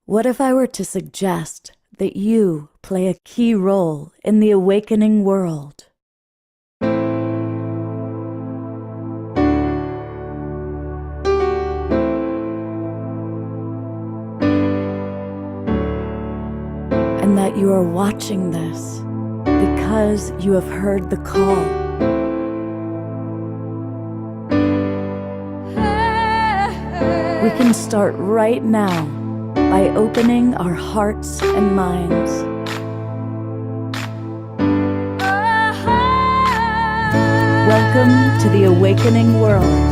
What if I were to suggest that you play a key role in the awakening world? And that you are watching this because you have heard the call. We can start right now by opening our hearts and minds. Welcome to the awakening world.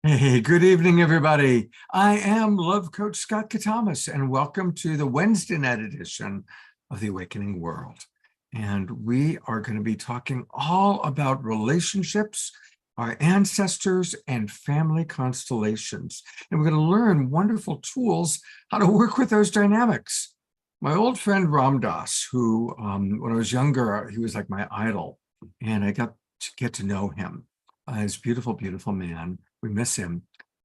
Hey, good evening, everybody. I am Love Coach Scott Katamas, and welcome to the Wednesday night edition of The Awakening World. And we are going to be talking all about relationships, our ancestors, and family constellations. And we're going to learn wonderful tools how to work with those dynamics. My old friend Ram Dass, who, when I was younger, he was like my idol, and I got to get to know him. He's a beautiful, beautiful man. We miss him.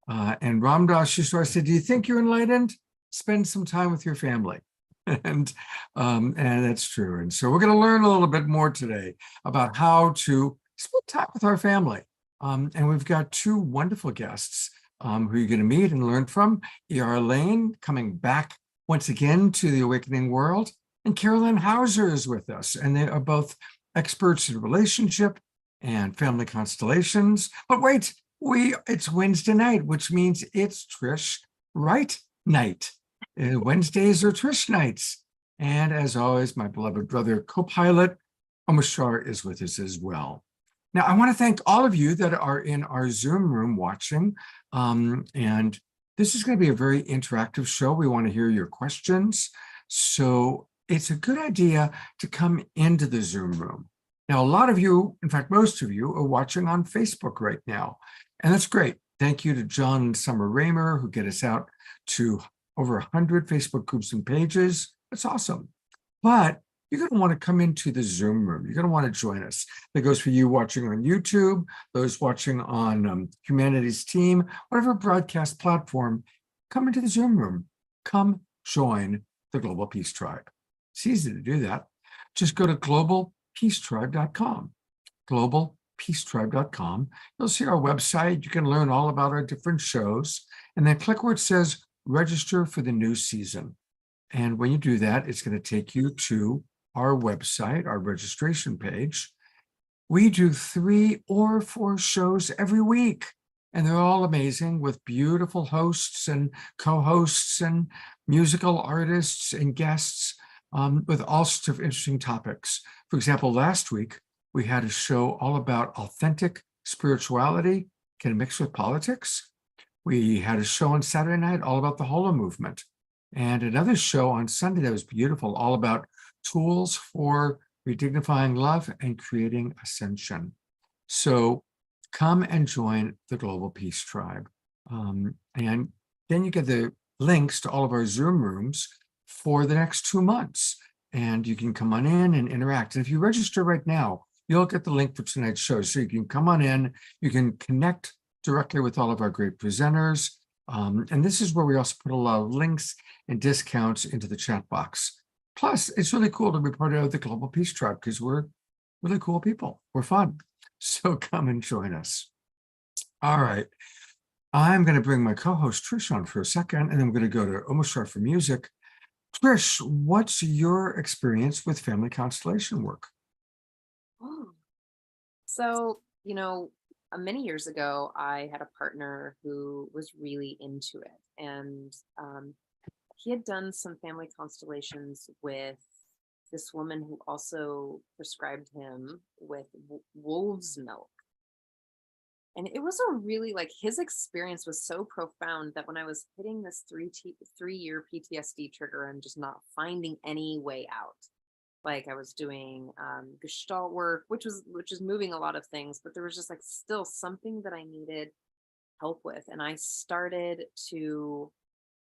And Ram Dass used to always say, do you think you're enlightened? Spend some time with your family. and that's true. And so we're going to learn a little bit more today about how to spend time with our family. And we've got two wonderful guests who you're going to meet and learn from. E.R. Lane coming back once again to the Awakening World. And Carolyn Hauser is with us. And they are both experts in relationship and family constellations. But wait, it's Wednesday night, which means it's Trish Wright night. Wednesdays are Trish nights. And as always, my beloved brother, co-pilot, Amashar is with us as well. Now, I want to thank all of you that are in our Zoom room watching. And this is going to be a very interactive show. We want to hear your questions. So it's a good idea to come into the Zoom room. Now, a lot of you, in fact, most of you are watching on Facebook right now, and that's great. Thank you to John and Summer Raymer, who get us out to over 100 Facebook groups and pages. That's awesome. But you're going to want to come into the Zoom room. You're going to want to join us. That goes for you watching on YouTube, those watching on Humanity's Team, whatever broadcast platform. Come into the Zoom room. Come join the Global Peace Tribe. It's easy to do that. Just go to globalpeacetribe.com, globalpeacetribe.com. You'll see our website. You can learn all about our different shows, and then click where it says register for the new season. And when you do that, it's going to take you to our website, our registration page. We do 3 or 4 shows every week, and they're all amazing with beautiful hosts and co-hosts and musical artists and guests with all sorts of interesting topics. For example, last week, we had a show all about authentic spirituality. Can it mix with politics? We had a show on Saturday night all about the Holo movement. And another show on Sunday that was beautiful, all about tools for redignifying love and creating ascension. So come and join the Global Peace Tribe. And then you get the links to all of our Zoom rooms for the next 2 months. And you can come on in and interact. And if you register right now, you'll get the link for tonight's show. So you can come on in, you can connect directly with all of our great presenters. And this is where we also put a lot of links and discounts into the chat box. Plus, it's really cool to be part of the Global Peace Tribe because we're really cool people. We're fun. So come and join us. All right. I'm going to bring my co-host Trish on for a second, and then we're going to go to Omashar for music. Trish, what's your experience with family constellation work? Oh. So, many years ago, I had a partner who was really into it. And he had done some family constellations with this woman who also prescribed him with wolf's milk. And it was a really his experience was so profound that when I was hitting this 3-year PTSD trigger and just not finding any way out, I was doing Gestalt work, which is moving a lot of things, but there was just still something that I needed help with, and I started to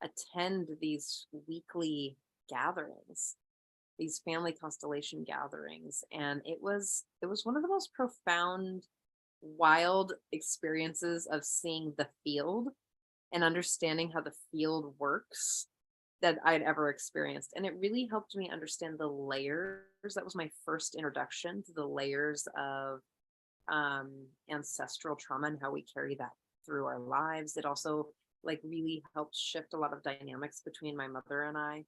attend these weekly gatherings, these family constellation gatherings, and it was one of the most profound, wild experiences of seeing the field and understanding how the field works that I'd ever experienced. And it really helped me understand the layers. That was my first introduction to the layers of ancestral trauma and how we carry that through our lives. It also really helped shift a lot of dynamics between my mother and I,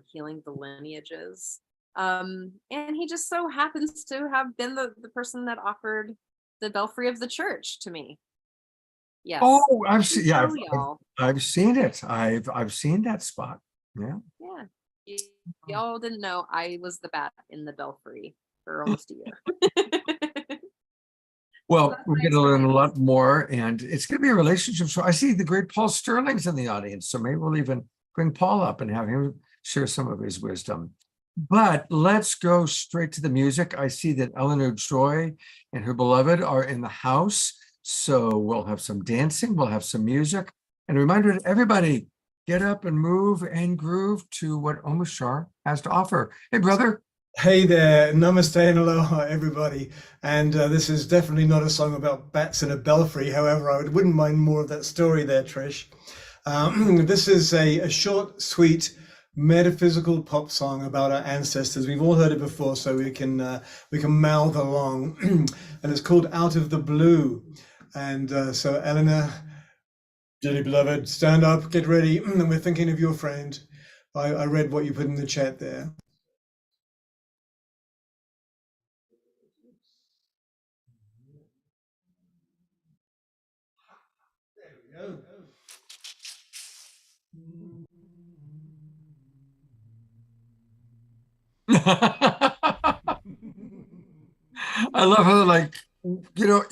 healing the lineages. And he just so happens to have been the person that offered the belfry of the church to me. Yes. Oh, I've seen, yeah, y'all. I've seen it. I've seen that spot. Yeah. Yeah. Y'all didn't know I was the bat in the belfry for almost a year. Well, we're going to learn a lot more, and it's going to be a relationship. So I see the great Paul Sterling's in the audience. So maybe we'll even bring Paul up and have him share some of his wisdom. But let's go straight to the music. I see that Eleanor Joy and her beloved are in the house. So we'll have some dancing, we'll have some music. And a reminder to everybody, get up and move and groove to what Omashar has to offer. Hey, brother. Hey there, namaste and aloha, everybody. And this is definitely not a song about bats in a belfry. However, I wouldn't mind more of that story there, Trish. This is a short, sweet, metaphysical pop song about our ancestors. We've all heard it before, so we can mouth along. And it's called Out of the Blue. And so Eleanor, dearly beloved, stand up, get ready. And we're thinking of your friend. I read what you put in the chat there. There we go. I love how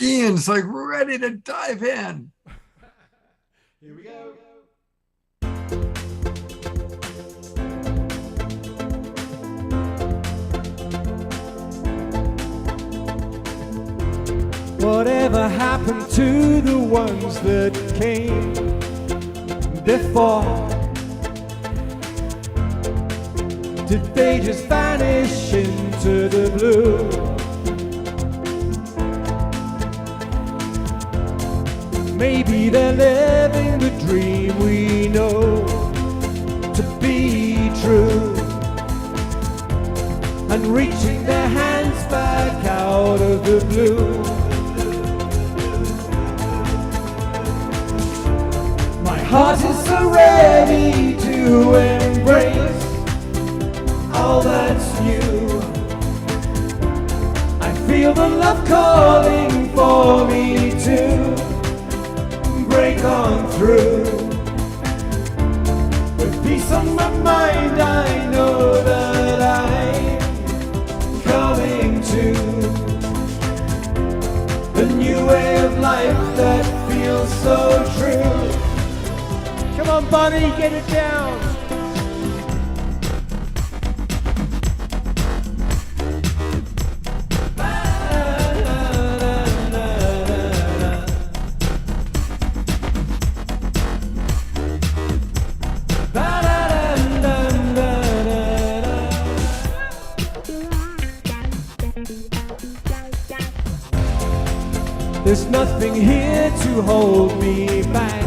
Ian's ready to dive in. Here we go. Whatever happened to the ones that came before? Did they just vanish into the blue? Maybe they're living the dream we know to be true, and reaching their hands back out of the blue. My heart is so ready to embrace all that's new. I feel the love calling for me to break on through. With peace on my mind, I know that I'm coming to the new way of life that feels so true. Come on, Bunny, get it down. There's nothing here to hold me back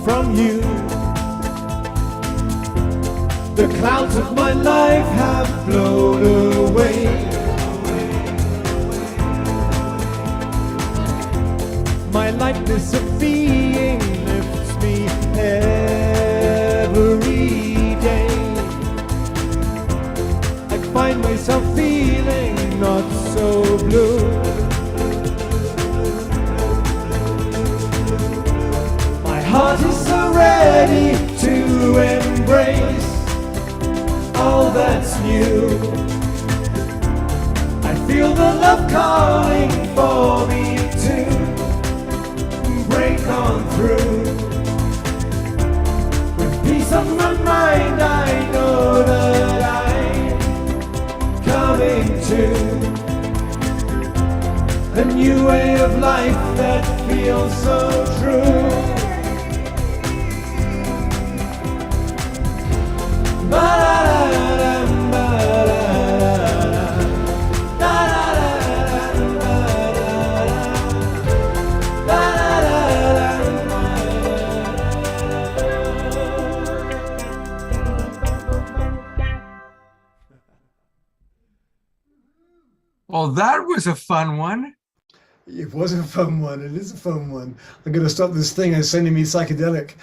from you. The clouds of my life have blown away. My lightness of being lifts me every day. I find myself feeling not so blue. My heart is so ready to embrace all that's new. I feel the love calling for me to break on through. With peace on my mind, I know that I'm coming to a new way of life that feels so true. Well, that was a fun one. It was a fun one. It is a fun one. I'm going to stop this thing as sending me psychedelic.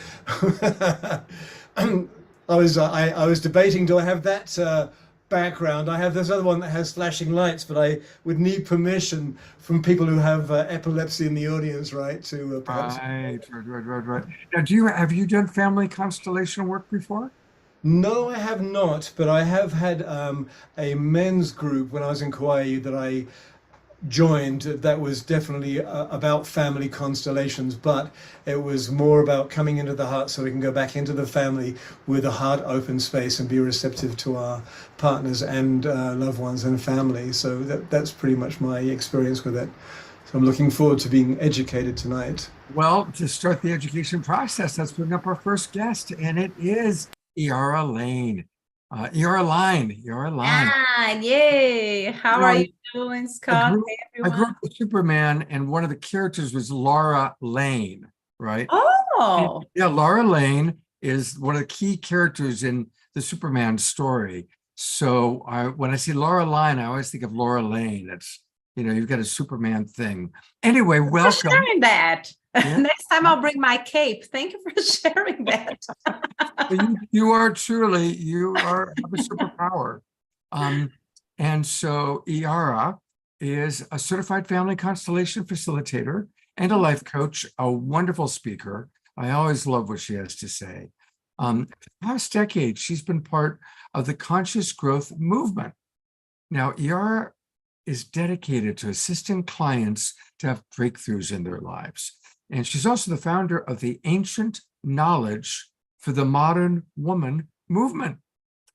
I was debating, do I have that background? I have this other one that has flashing lights, but I would need permission from people who have epilepsy in the audience, right? To perhaps. Right. Now, have you done family constellation work before? No, I have not, but I have had a men's group when I was in Kauai that I joined that was definitely about family constellations, but it was more about coming into the heart so we can go back into the family with a heart open space and be receptive to our partners and loved ones and family. So that's pretty much my experience with it. So I'm looking forward to being educated tonight. Well, to start the education process, let's bring up our first guest, and it is Iara Lane. Iara Line. Ah, yay. How are you doing, Scott? Hey, I grew up with Superman, and one of the characters was Laura Lane, right? Oh. Yeah, Laura Lane is one of the key characters in the Superman story. So when I see Laura Line, I always think of Laura Lane. It's, you've got a Superman thing. Anyway, welcome. For sharing that. Yeah. Next time I'll bring my cape. Thank you for sharing that. You have a superpower. And so Iara is a certified family constellation facilitator and a life coach, a wonderful speaker. I always love what she has to say. For the past decade, she's been part of the conscious growth movement. Now, Iara is dedicated to assisting clients to have breakthroughs in their lives. And she's also the founder of the Ancient Knowledge for the Modern Woman movement,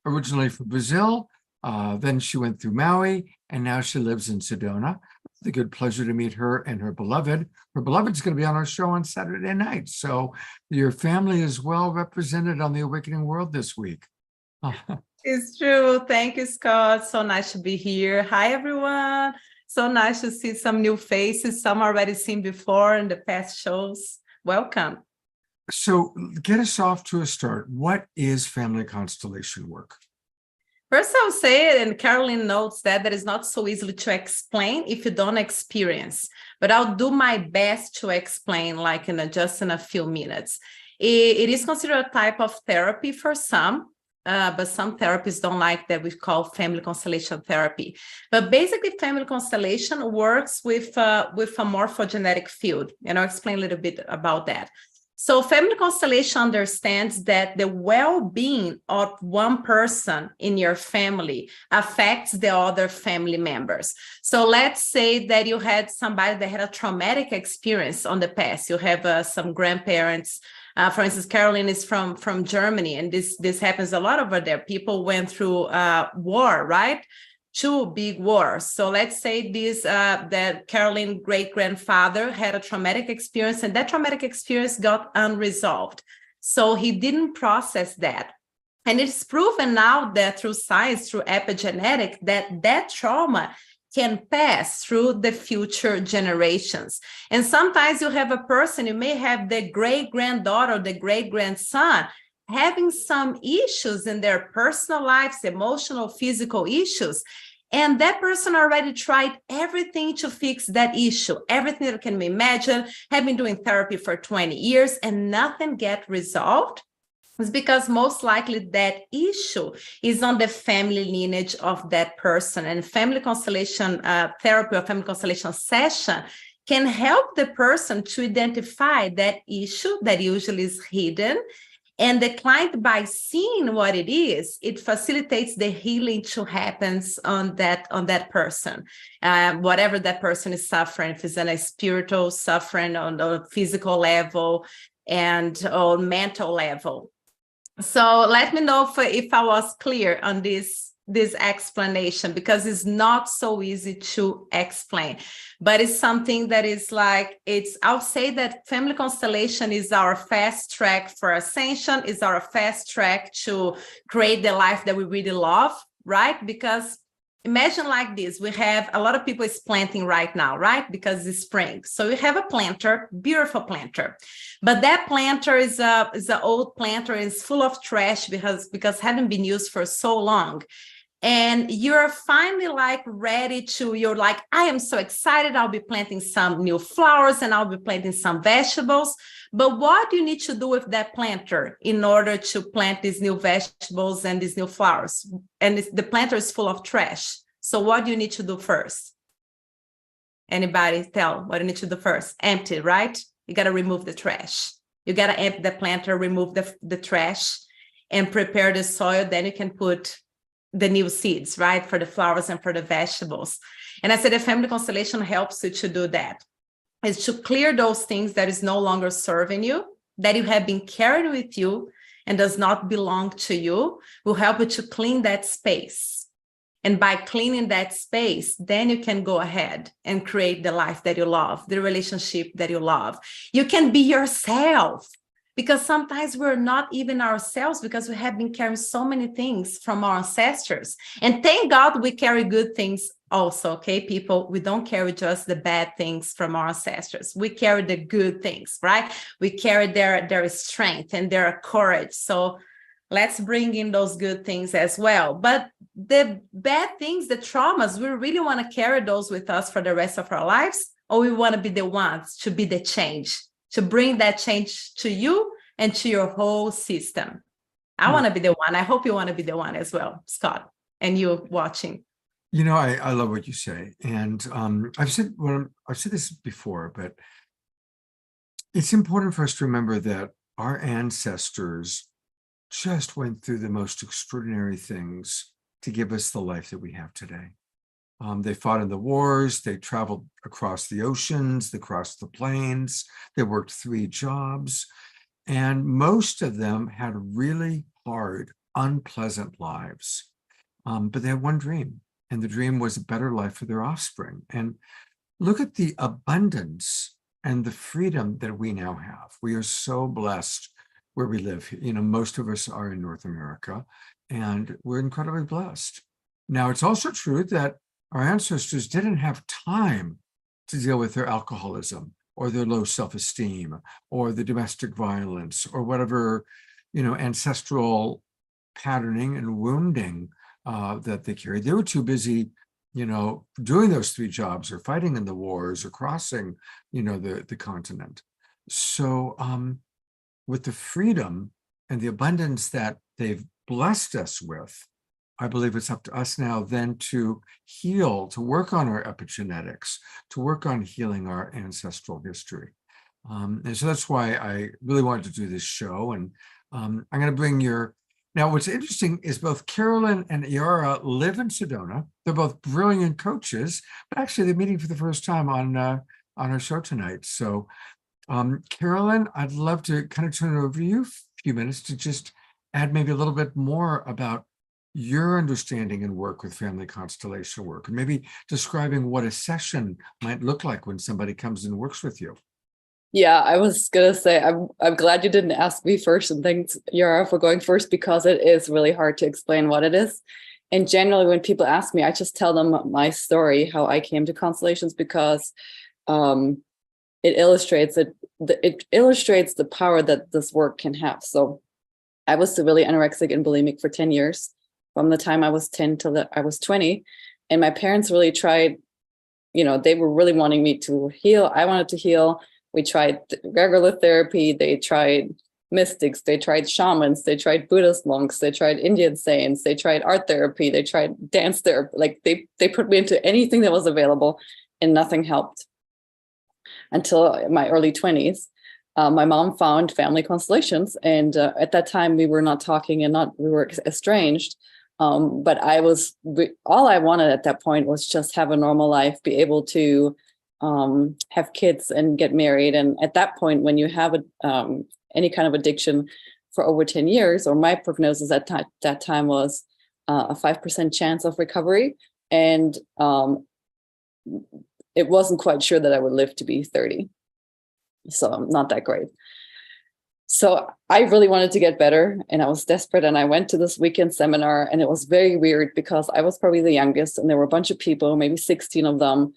originally from Brazil. Then she went through Maui, and now she lives in Sedona. It's a good pleasure to meet her and her beloved. Her beloved's going to be on our show on Saturday night. So your family is well represented on the Awakening World this week. It's true. Thank you, Scott. So nice to be here. Hi, everyone. So nice to see some new faces, some already seen before in the past shows. Welcome. So get us off to a start. What is family constellation work? First, I'll say it, and Carolyn notes that is not so easily to explain if you don't experience, but I'll do my best to explain like just in a few minutes. It is considered a type of therapy for some, but some therapists don't like that we call family constellation therapy. But basically, family constellation works with a morphogenetic field, and I'll explain a little bit about that. So family constellation understands that the well-being of one person in your family affects the other family members. So let's say that you had somebody that had a traumatic experience on the past. You have some grandparents. For instance, Caroline is from Germany, and this happens a lot over there. People went through war, right? 2 big wars. So let's say that Caroline great-grandfather had a traumatic experience, and that traumatic experience got unresolved. So he didn't process that. And it's proven now that through science, through epigenetic, that trauma can pass through the future generations. And sometimes you have a person, you may have the great-granddaughter, the great-grandson, having some issues in their personal lives, emotional, physical issues. And that person already tried everything to fix that issue, everything that can be imagined, have been doing therapy for 20 years and nothing get resolved. It's because most likely that issue is on the family lineage of that person, and family constellation therapy or family constellation session can help the person to identify that issue that usually is hidden. And the client, by seeing what it is, it facilitates the healing to happen on that person, whatever that person is suffering, if it's a spiritual suffering on the physical level and on mental level. So let me know if I was clear on this explanation, because it's not so easy to explain, but it's something that is like, I'll say that family constellation is our fast track for ascension, is our fast track to create the life that we really love, right? Because imagine like this, we have a lot of people is planting right now, right? Because it's spring. So you have a planter, beautiful planter, but that planter is an old planter and it's full of trash because hadn't been used for so long. And you're finally like ready to, you're like, I am so excited. I'll be planting some new flowers and I'll be planting some vegetables. But what do you need to do with that planter in order to plant these new vegetables and these new flowers? And the planter is full of trash. So what do you need to do first? Anybody tell what you need to do first? Empty, right? You got to remove the trash. You got to empty the planter, remove the trash and prepare the soil. Then you can put the new seeds, right? For the flowers and for the vegetables. And I said the family constellation helps you to do that. Is to clear those things that is no longer serving you, that you have been carried with you and does not belong to you, will help you to clean that space. And by cleaning that space, then you can go ahead and create the life that you love, the relationship that you love. You can be yourself, because sometimes we're not even ourselves because we have been carrying so many things from our ancestors. And thank God we carry good things also, okay, people? We don't carry just the bad things from our ancestors. We carry the good things, right? We carry their strength and their courage. So let's bring in those good things as well. But the bad things, the traumas, we really want to carry those with us for the rest of our lives, or we want to be the ones to be the change, to bring that change to you and to your whole system. I want to be the one. I hope you want to be the one as well, Scott, and you watching. You know, I love what you say. And I've said this before, but it's important for us to remember that our ancestors just went through the most extraordinary things to give us the life that we have today. They fought in the wars, they traveled across the oceans, they crossed the plains, they worked 3 jobs, and most of them had really hard, unpleasant lives. But they had one dream, and the dream was a better life for their offspring. And look at the abundance and the freedom that we now have. We are so blessed where we live. You know, most of us are in North America, and we're incredibly blessed. Now, it's also true that our ancestors didn't have time to deal with their alcoholism or their low self-esteem or the domestic violence or whatever, you know, ancestral patterning and wounding that they carried. They were too busy, you know, doing those 3 jobs or fighting in the wars or crossing, you know, the continent. So with the freedom and the abundance that they've blessed us with, I believe it's up to us now then to heal, to work on our epigenetics, to work on healing our ancestral history. And so that's why I really wanted to do this show. And I'm going to bring now what's interesting is both Carolyn and Yara live in Sedona. They're both brilliant coaches, but actually they're meeting for the first time on our show tonight. So Carolyn, I'd love to kind of turn it over to you a few minutes to just add maybe a little bit more about your understanding and work with family constellation work, and maybe describing what a session might look like when somebody comes and works with you. Yeah, I was gonna say, I'm glad you didn't ask me first, and thanks, Yara, for going first, because it is really hard to explain what it is. And generally, when people ask me, I just tell them my story, how I came to constellations, because it illustrates the power that this work can have. So I was severely anorexic and bulimic for 10 years. From the time I was 10 till I was 20, And my parents really tried, they were really wanting me to heal. I wanted to heal. We tried regular therapy. They tried mystics. They tried shamans. They tried Buddhist monks. They tried Indian saints. They tried art therapy. They tried dance therapy. Like they put me into anything that was available, and nothing helped. Until my early 20s, my mom found Family Constellations. And at that time, we were not talking and we were estranged. But all I wanted at that point was just have a normal life, be able to have kids and get married. And at that point, when you have any kind of addiction for over 10 years, or my prognosis at that time was a 5% chance of recovery. And it wasn't quite sure that I would live to be 30. So not that great. So I really wanted to get better, and I was desperate, and I went to this weekend seminar, and it was very weird because I was probably the youngest, and there were a bunch of people, maybe 16 of them.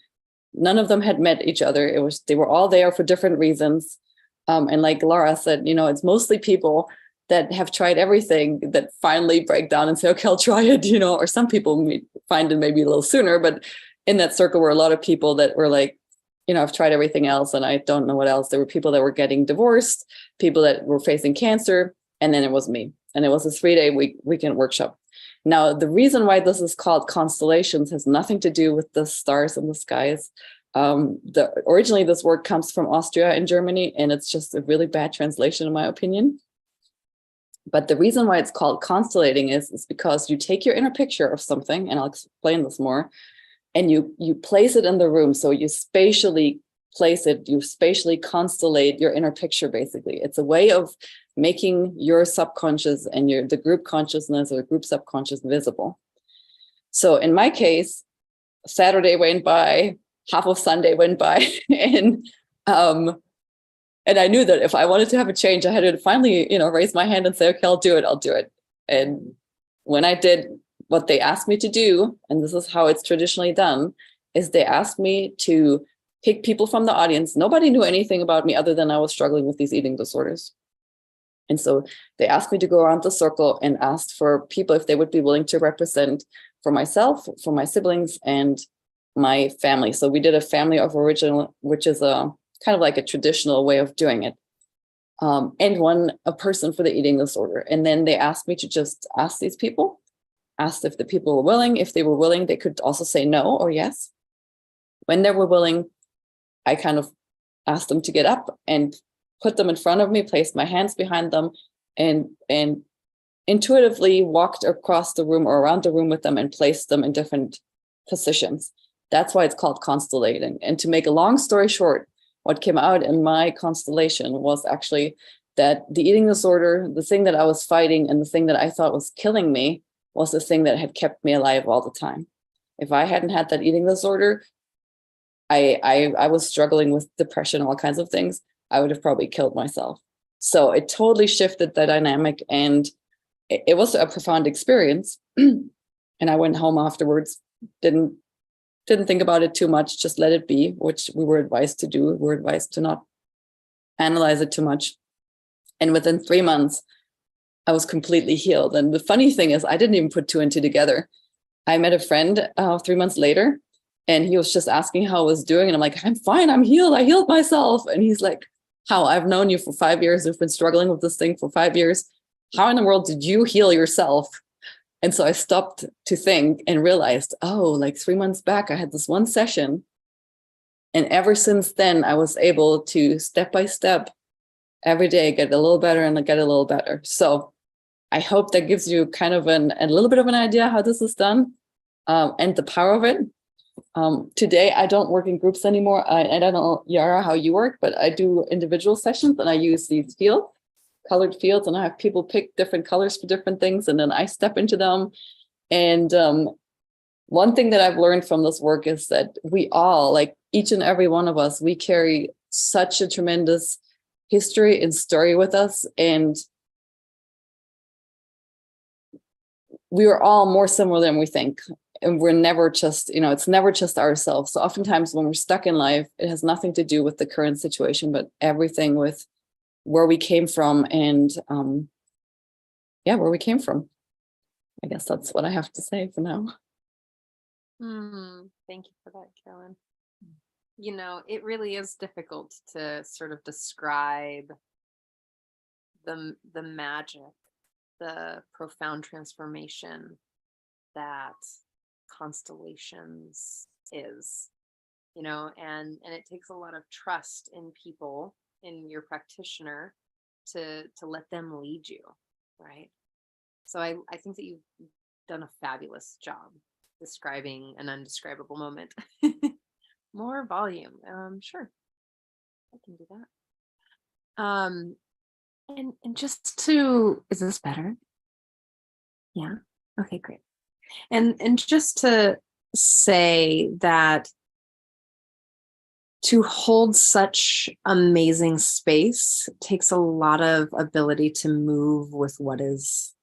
None of them had met each other. They were all there for different reasons. And like Laura said, it's mostly people that have tried everything that finally break down and say, okay, I'll try it, or some people find it maybe a little sooner, but in that circle were a lot of people that were like, I've tried everything else and I don't know what else. There were people that were getting divorced, people that were facing cancer, and then it was me. And it was a 3-day weekend workshop. Now, the reason why this is called Constellations has nothing to do with the stars in the skies. Originally, this word comes from Austria and Germany, and it's just a really bad translation, in my opinion. But the reason why it's called constellating is because you take your inner picture of something, and I'll explain this more, and you place it in the room. So you spatially place it, you spatially constellate your inner picture, basically. It's a way of making your subconscious and the group consciousness or group subconscious visible. So in my case, Saturday went by, half of Sunday went by, and I knew that if I wanted to have a change, I had to finally, raise my hand and say, okay, I'll do it. And when I did what they asked me to do, and this is how it's traditionally done, is they asked me to pick people from the audience. Nobody knew anything about me other than I was struggling with these eating disorders. And so they asked me to go around the circle and asked for people if they would be willing to represent for myself, for my siblings, and my family. So we did a family of origin, which is a kind of like a traditional way of doing it. And a person for the eating disorder. And then they asked me to just ask these people, asked if the people were willing. If they were willing, they could also say no or yes. When they were willing, I kind of asked them to get up and put them in front of me, placed my hands behind them, and intuitively walked across the room or around the room with them and placed them in different positions. That's why it's called constellating. And to make a long story short, what came out in my constellation was actually that the eating disorder, the thing that I was fighting and the thing that I thought was killing me, was the thing that had kept me alive all the time. If I hadn't had that eating disorder, I was struggling with depression, all kinds of things, I would have probably killed myself. So it totally shifted the dynamic, and it was a profound experience. And I went home afterwards, didn't think about it too much, just let it be, which we were advised to do. We were advised to not analyze it too much. And within 3 months, I was completely healed. And the funny thing is, I didn't even put 2 and 2 together. I met a friend 3 months later, and he was just asking how I was doing. And I'm like, I'm fine, I'm healed. I healed myself. And he's like, how? I've known you for 5 years. We've been struggling with this thing for 5 years. How in the world did you heal yourself? And so I stopped to think and realized, oh, like 3 months back, I had this one session. And ever since then, I was able to step by step, every day, get a little better and get a little better. So I hope that gives you kind of a little bit of an idea how this is done, and the power of it. Today, I don't work in groups anymore. I don't know, Yara, how you work, but I do individual sessions, and I use these colored fields, and I have people pick different colors for different things, and then I step into them. And one thing that I've learned from this work is that we all, like each and every one of us, we carry such a tremendous history and story with us, and we are all more similar than we think. And we're never just, it's never just ourselves. So oftentimes when we're stuck in life, it has nothing to do with the current situation, but everything with where we came from, and where we came from. I guess that's what I have to say for now. Thank you for that, Carolyn. You know, it really is difficult to sort of describe the magic, the profound transformation that Constellations is, you know, and it takes a lot of trust in people, in your practitioner, to let them lead you, right? So I think that you've done a fabulous job describing an undescribable moment. More volume. Sure, I can do that. And just to, is this better? Yeah. Okay, great. And just to say that to hold such amazing space takes a lot of ability to move with what is.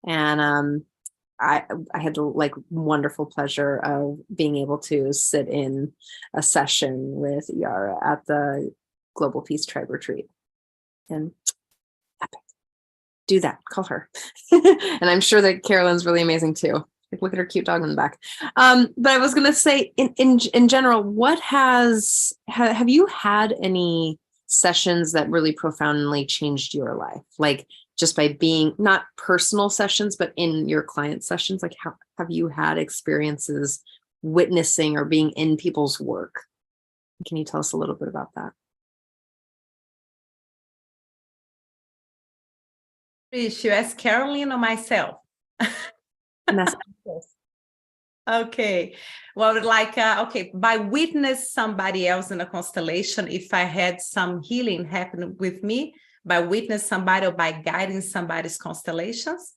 And I had the like wonderful pleasure of being able to sit in a session with Yara at the Global Peace Tribe Retreat. And epic. Do that, call her. And I'm sure that Carolyn's really amazing too. Like, look at her cute dog in the back. But I was gonna say, in general, what have you had any sessions that really profoundly changed your life? Like, just by being, not personal sessions, but in your client sessions, like how have you had experiences witnessing or being in people's work? Can you tell us a little bit about that? Should you ask Caroline or myself? Okay. Well, like, okay, by witness somebody else in a constellation, if I had some healing happen with me, by witness somebody or by guiding somebody's constellations?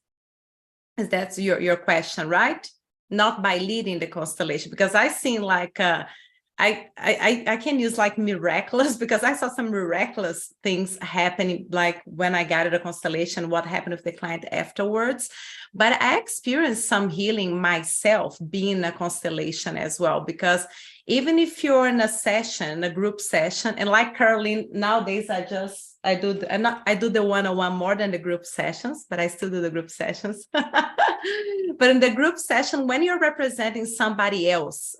Is that your question, right? Not by leading the constellation, because I seen like, I can use like miraculous, because I saw some miraculous things happening, like when I guided a constellation, what happened with the client afterwards. But I experienced some healing myself being in a constellation as well, because even if you're in a session, a group session, and like Caroline, nowadays I do the one-on-one more than the group sessions, but I still do the group sessions. But in the group session, when you're representing somebody else,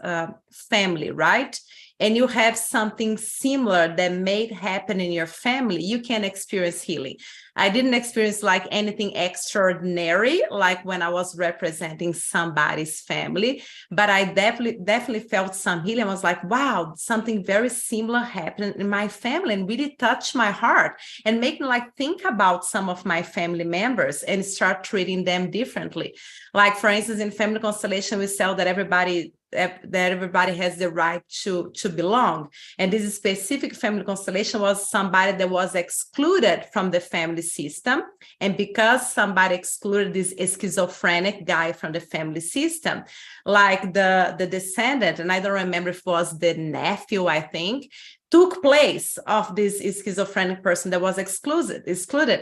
family, right? And you have something similar that may happen in your family, you can experience healing. I didn't experience like anything extraordinary, like when I was representing somebody's family, but I definitely felt some healing. I was like, wow, something very similar happened in my family and really touched my heart and make me like think about some of my family members and start treating them differently. Like, for instance, in family constellation, we say that everybody has the right to belong. And this specific family constellation was somebody that was excluded from the family system. And because somebody excluded this schizophrenic guy from the family system, like the descendant, and I don't remember if it was the nephew, I think, took place of this schizophrenic person that was excluded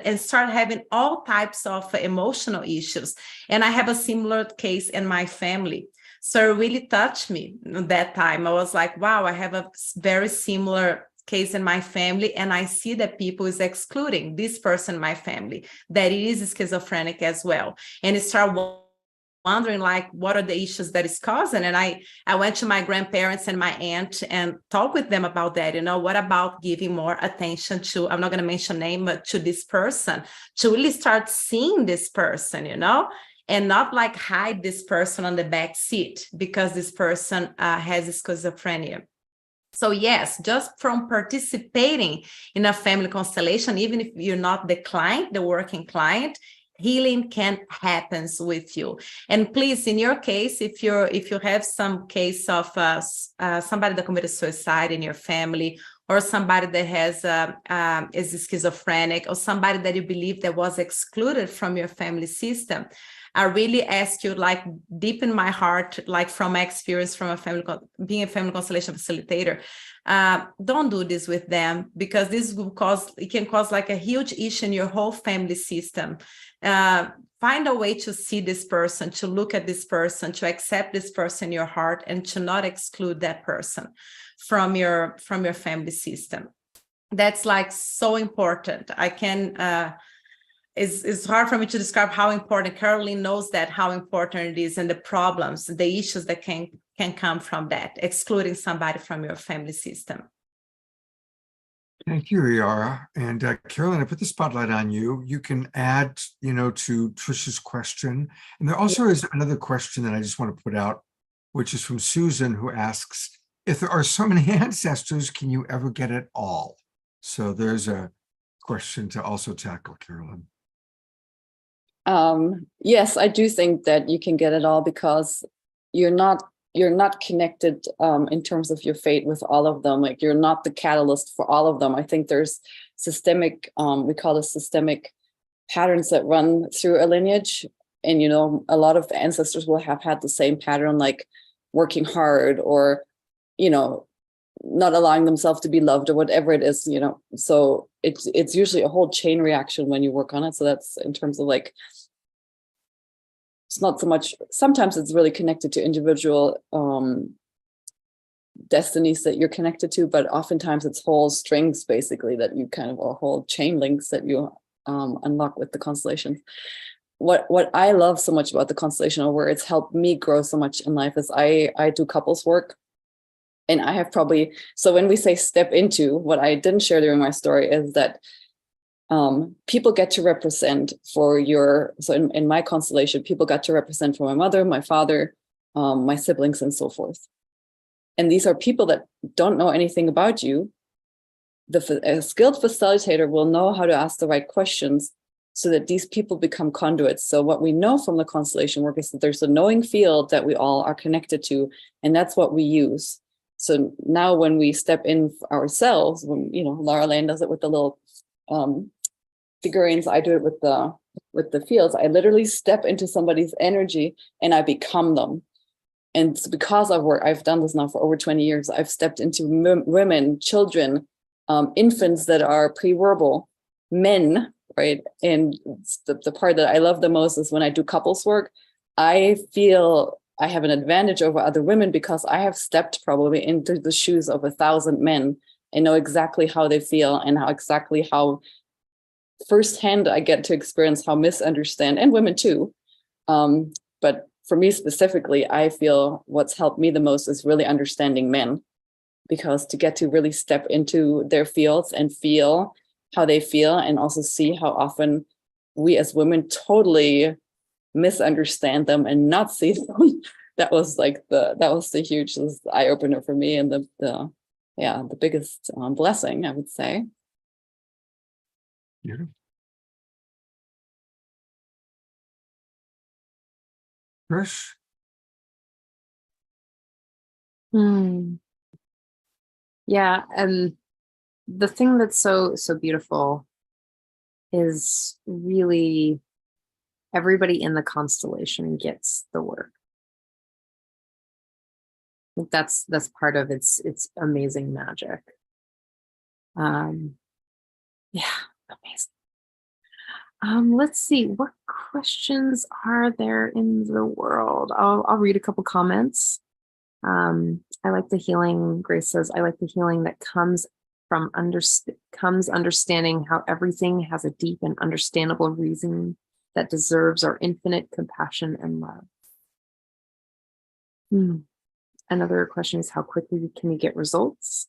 and started having all types of emotional issues. And I have a similar case in my family. So it really touched me at that time. I was like, wow, I have a very similar case in my family, and I see that people is excluding this person in my family, that it is schizophrenic as well. And it started wondering like, what are the issues that is causing? And I went to my grandparents and my aunt and talked with them about that. You know, what about giving more attention to, I'm not going to mention name, but to this person, to really start seeing this person, you know, and not like hide this person on the back seat because this person has schizophrenia. So yes, just from participating in a family constellation, even if you're not the client, the working client, healing can happen with you. And please, in your case, if you have some case of somebody that committed suicide in your family, or somebody that has is schizophrenic, or somebody that you believe that was excluded from your family system, I really ask you, like deep in my heart, like from my experience from being a family constellation facilitator, don't do this with them, because this will it can cause like a huge issue in your whole family system. Find a way to see this person, to look at this person, to accept this person in your heart, and to not exclude that person from your family system. That's like so important. it's hard for me to describe how important. Caroline knows that, how important it is, and the problems, the issues that can come from that, excluding somebody from your family system. Thank you, Yara. And Carolyn, I put the spotlight on you. You can add, to Trish's question. And there also is another question that I just want to put out, which is from Susan, who asks, if there are so many ancestors, can you ever get it all? So there's a question to also tackle, Carolyn. Yes, I do think that you can get it all, because you're not connected in terms of your fate with all of them. Like, you're not the catalyst for all of them. I think there's systemic, we call it systemic patterns that run through a lineage. And, a lot of the ancestors will have had the same pattern, like working hard, or, not allowing themselves to be loved, or whatever it is, So it's usually a whole chain reaction when you work on it. So that's in terms of like, it's not so much, sometimes it's really connected to individual destinies that you're connected to, but oftentimes it's whole strings, basically, that you kind of, or whole chain links that you unlock with the constellations. What I love so much about the constellation, or where it's helped me grow so much in life, is I do couples work. And I have probably, so when we say step into, what I didn't share during my story is that people get to represent for your, so in my constellation, people got to represent for my mother, my father, my siblings, and so forth. And these are people that don't know anything about you. A skilled facilitator will know how to ask the right questions so that these people become conduits. So what we know from the constellation work is that there's a knowing field that we all are connected to, and that's what we use. So now when we step in ourselves, when, Laura Lane does it with the little figurines, I do it with the fields. I literally step into somebody's energy and I become them. And it's because I've done this now for over 20 years. I've stepped into women, children, infants that are pre-verbal, men, right? And the part that I love the most is when I do couples work. I feel I have an advantage over other women because I have stepped probably into the shoes of 1,000 men and know exactly how they feel, and how firsthand I get to experience how misunderstand, and women too. But for me specifically, I feel what's helped me the most is really understanding men, because to get to really step into their fields and feel how they feel, and also see how often we as women totally misunderstand them and not see them. That was the huge eye opener for me, and the biggest blessing, I would say. Yeah. Trish? Yeah, and the thing that's so beautiful is really everybody in the constellation gets the work. I think that's part of its amazing magic. Yeah, amazing. Let's see, what questions are there in the world? I'll read a couple comments. I like the healing. Grace says, I like the healing that comes from understanding how everything has a deep and understandable reason that deserves our infinite compassion and love. Another question is, how quickly can we get results?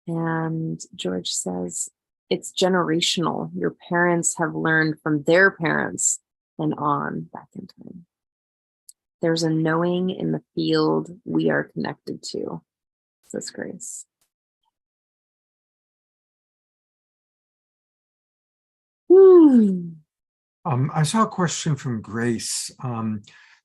And George says, it's generational. Your parents have learned from their parents and on back in time. There's a knowing in the field we are connected to, says Grace. I saw a question from Grace.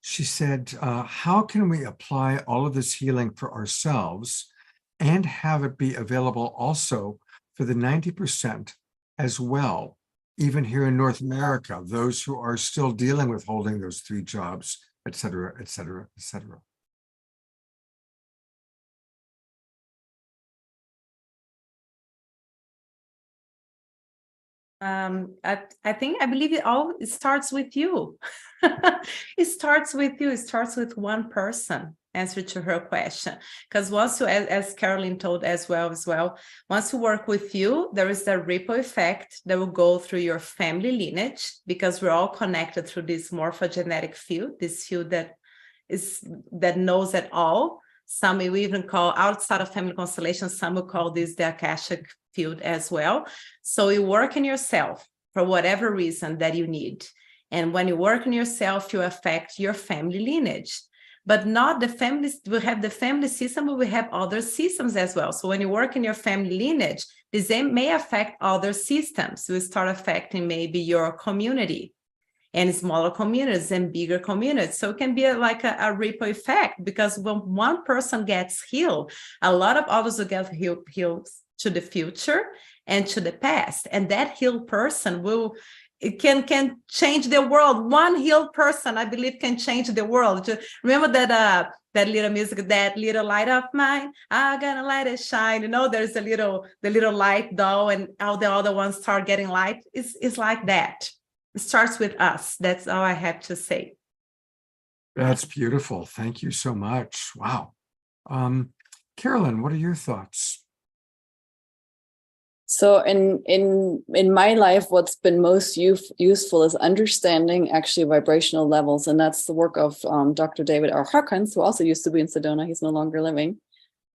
She said, how can we apply all of this healing for ourselves and have it be available also for the 90% as well, even here in North America, those who are still dealing with holding those 3 jobs, et cetera, et cetera, et cetera? I believe it starts with you. It starts with you. It starts with one person. Answer to her question, because once you, as Carolyn told as well, once you work with you, there is a ripple effect that will go through your family lineage, because we're all connected through this morphogenetic field, this field that knows it all. Some we even call outside of family constellations, some will call this the Akashic field as well. So you work in yourself for whatever reason that you need. And when you work in yourself, you affect your family lineage. But not the families. We have the family system, but we have other systems as well. So when you work in your family lineage, this may affect other systems. You start affecting maybe your community, and smaller communities and bigger communities. So it can be like a ripple effect, because when one person gets healed, a lot of others will get healed to the future and to the past. And that healed person can change the world. One healed person, I believe, can change the world. Remember that little music, that little light of mine, I'm gonna let it shine. You know, there's the little light doll, and all the other ones start getting light. It's like that. It starts with us. That's all I have to say. That's beautiful. Thank you so much. Wow. Carolyn, what are your thoughts? So in my life, what's been most useful is understanding actually vibrational levels. And that's the work of Dr. David R. Hawkins, who also used to be in Sedona. He's no longer living.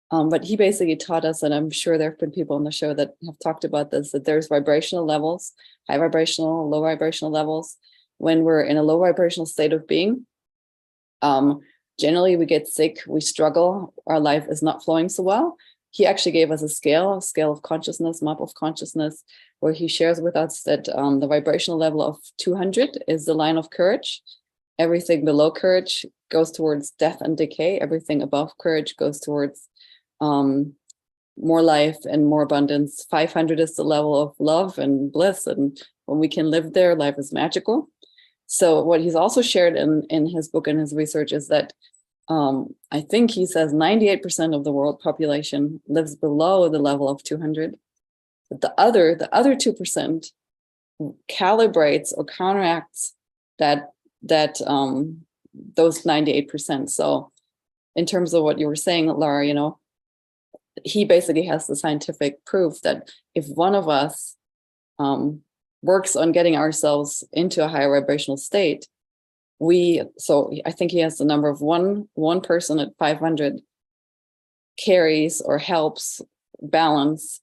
But he basically taught us, and I'm sure there have been people on the show that have talked about this, that there's vibrational levels, high vibrational, low vibrational levels. When we're in a low vibrational state of being, generally we get sick, we struggle, our life is not flowing so well. He actually gave us a scale of consciousness, map of consciousness, where he shares with us that the vibrational level of 200 is the line of courage. Everything below courage goes towards death and decay. Everything above courage goes towards more life and more abundance. 500 is the level of love and bliss. And when we can live there, life is magical. So what he's also shared in his book and his research is that I think he says 98% of the world population lives below the level of 200. But the other 2% calibrates or counteracts that those 98%. So in terms of what you were saying, Laura, you know, he basically has the scientific proof that if one of us works on getting ourselves into a higher vibrational state, so I think he has the number of one person at 500 carries or helps balance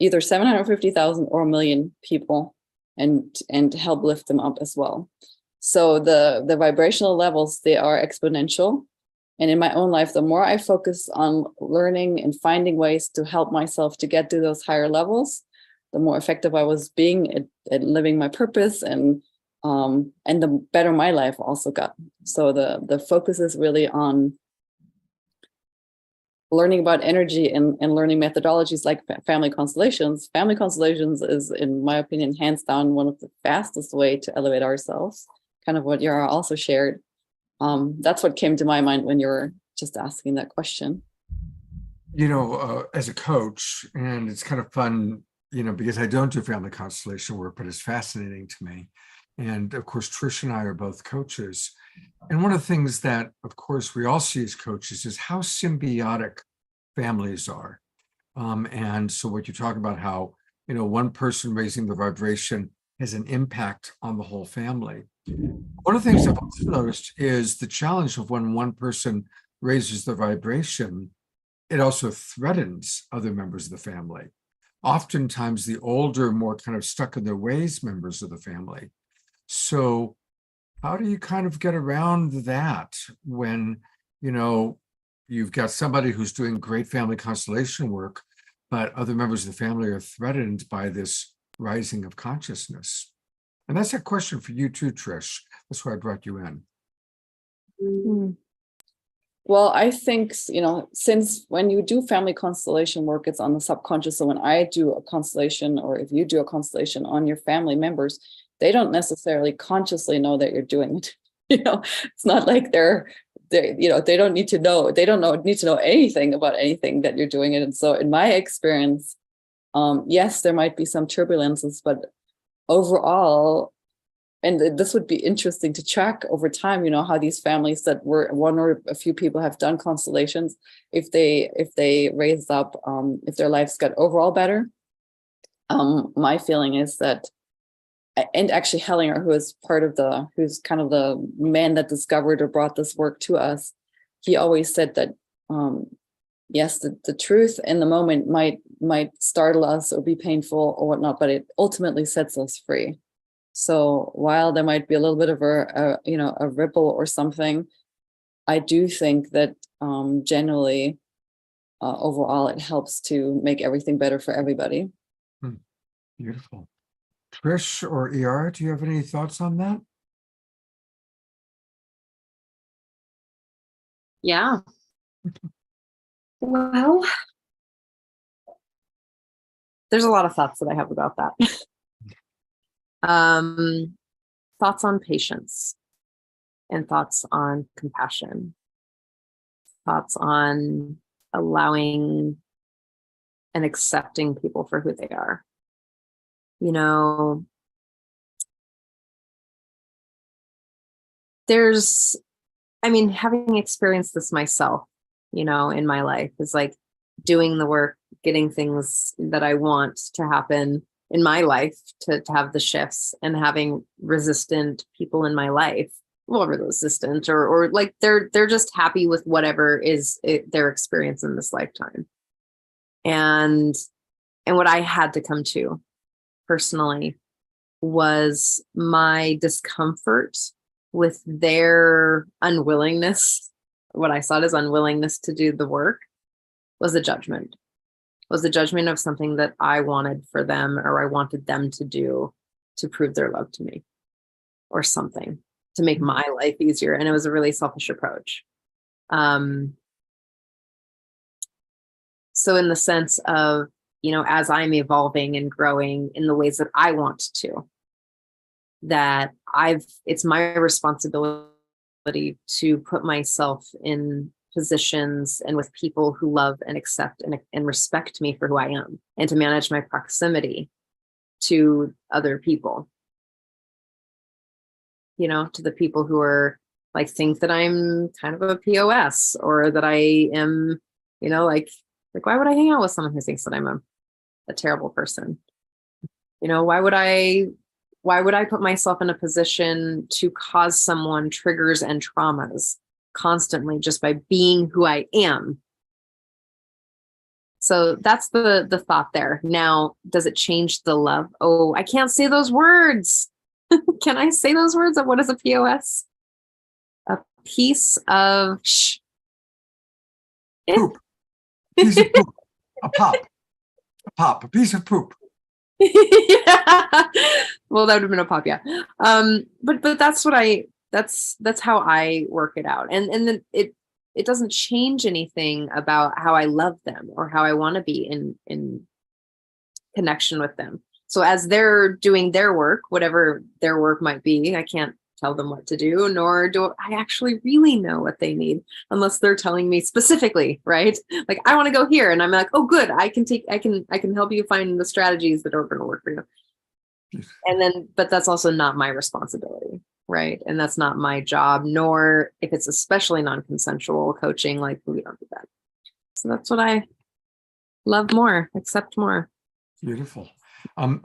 either 750,000 or 1 million people and help lift them up as well. So the vibrational levels, they are exponential. And in my own life, the more I focus on learning and finding ways to help myself to get to those higher levels, the more effective I was being at living my purpose, and the better my life also got. So the focus is really on learning about energy and learning methodologies like family constellations. Family constellations is, in my opinion, hands down one of the fastest way to elevate ourselves. Kind of what Yara also shared. That's what came to my mind when you were just asking that question. You know, as a coach, and it's kind of fun, you know, because I don't do family constellation work, but it's fascinating to me. And of course, Trish and I are both coaches. And one of the things that, of course, we all see as coaches is how symbiotic families are. And so what you talk about, how, you know, one person raising the vibration has an impact on the whole family. One of the things I've also noticed is the challenge of when one person raises the vibration, it also threatens other members of the family. Oftentimes the older, more kind of stuck in their ways members of the family. So how do you kind of get around that when, you know, you've got somebody who's doing great family constellation work, but other members of the family are threatened by this rising of consciousness? And that's a question for you too, Trish. That's why I brought you in. Mm-hmm. Well, I think, you know, since when you do family constellation work, it's on the subconscious. So when I do a constellation, or if you do a constellation on your family members, they don't necessarily consciously know that you're doing it. You know, it's not like they're you know, they don't need to know. They don't need to know anything about anything that you're doing it. And so in my experience, yes, there might be some turbulences, but overall, and this would be interesting to track over time, you know, how these families that were one or a few people have done constellations, if they raised up, if their lives got overall better. My feeling is that, and actually Hellinger, who's kind of the man that discovered or brought this work to us, he always said that, yes, the truth in the moment might startle us or be painful or whatnot, but it ultimately sets us free. So while there might be a little bit of a ripple or something, I do think that generally, overall, it helps to make everything better for everybody. Beautiful. Trish or Iara, do you have any thoughts on that? Yeah. Well, there's a lot of thoughts that I have about that. Thoughts on patience and thoughts on compassion, thoughts on allowing and accepting people for who they are. You know, having experienced this myself, you know, in my life, is like doing the work, getting things that I want to happen in my life to have the shifts, and having resistant people in my life, well, resistant or like they're just happy with whatever is their experience in this lifetime. And what I had to come to personally was my discomfort with their unwillingness. What I saw as unwillingness to do the work was a judgment. Was the judgment of something that I wanted for them, or I wanted them to do to prove their love to me, or something to make my life easier. And it was a really selfish approach. So in the sense of, you know, as I'm evolving and growing in the ways that I want to, that it's my responsibility to put myself in positions and with people who love and accept and respect me for who I am, and to manage my proximity to other people, you know, to the people who are like, think that I'm kind of a POS, or that I am, you know, like why would I hang out with someone who thinks that I'm a terrible person? You know, why would I put myself in a position to cause someone triggers and traumas constantly just by being who I am? So that's the thought there. Now, does it change the love? Oh, I can't say those words. Can I say those words? What is a POS? A piece of Poop. Piece of poop. A pop. A piece of poop. Yeah. Well, that would have been a pop, yeah. But that's what that's how I work it out. And then it doesn't change anything about how I love them or how I want to be in connection with them. So as they're doing their work, whatever their work might be, I can't tell them what to do, nor do I actually really know what they need unless they're telling me specifically, right? Like, I want to go here, and I'm like, oh, good, I can help you find the strategies that are going to work for you. And then, but that's also not my responsibility, right? And that's not my job, nor if it's especially non-consensual coaching, like, we don't do that. So that's what I love more, accept more. Beautiful.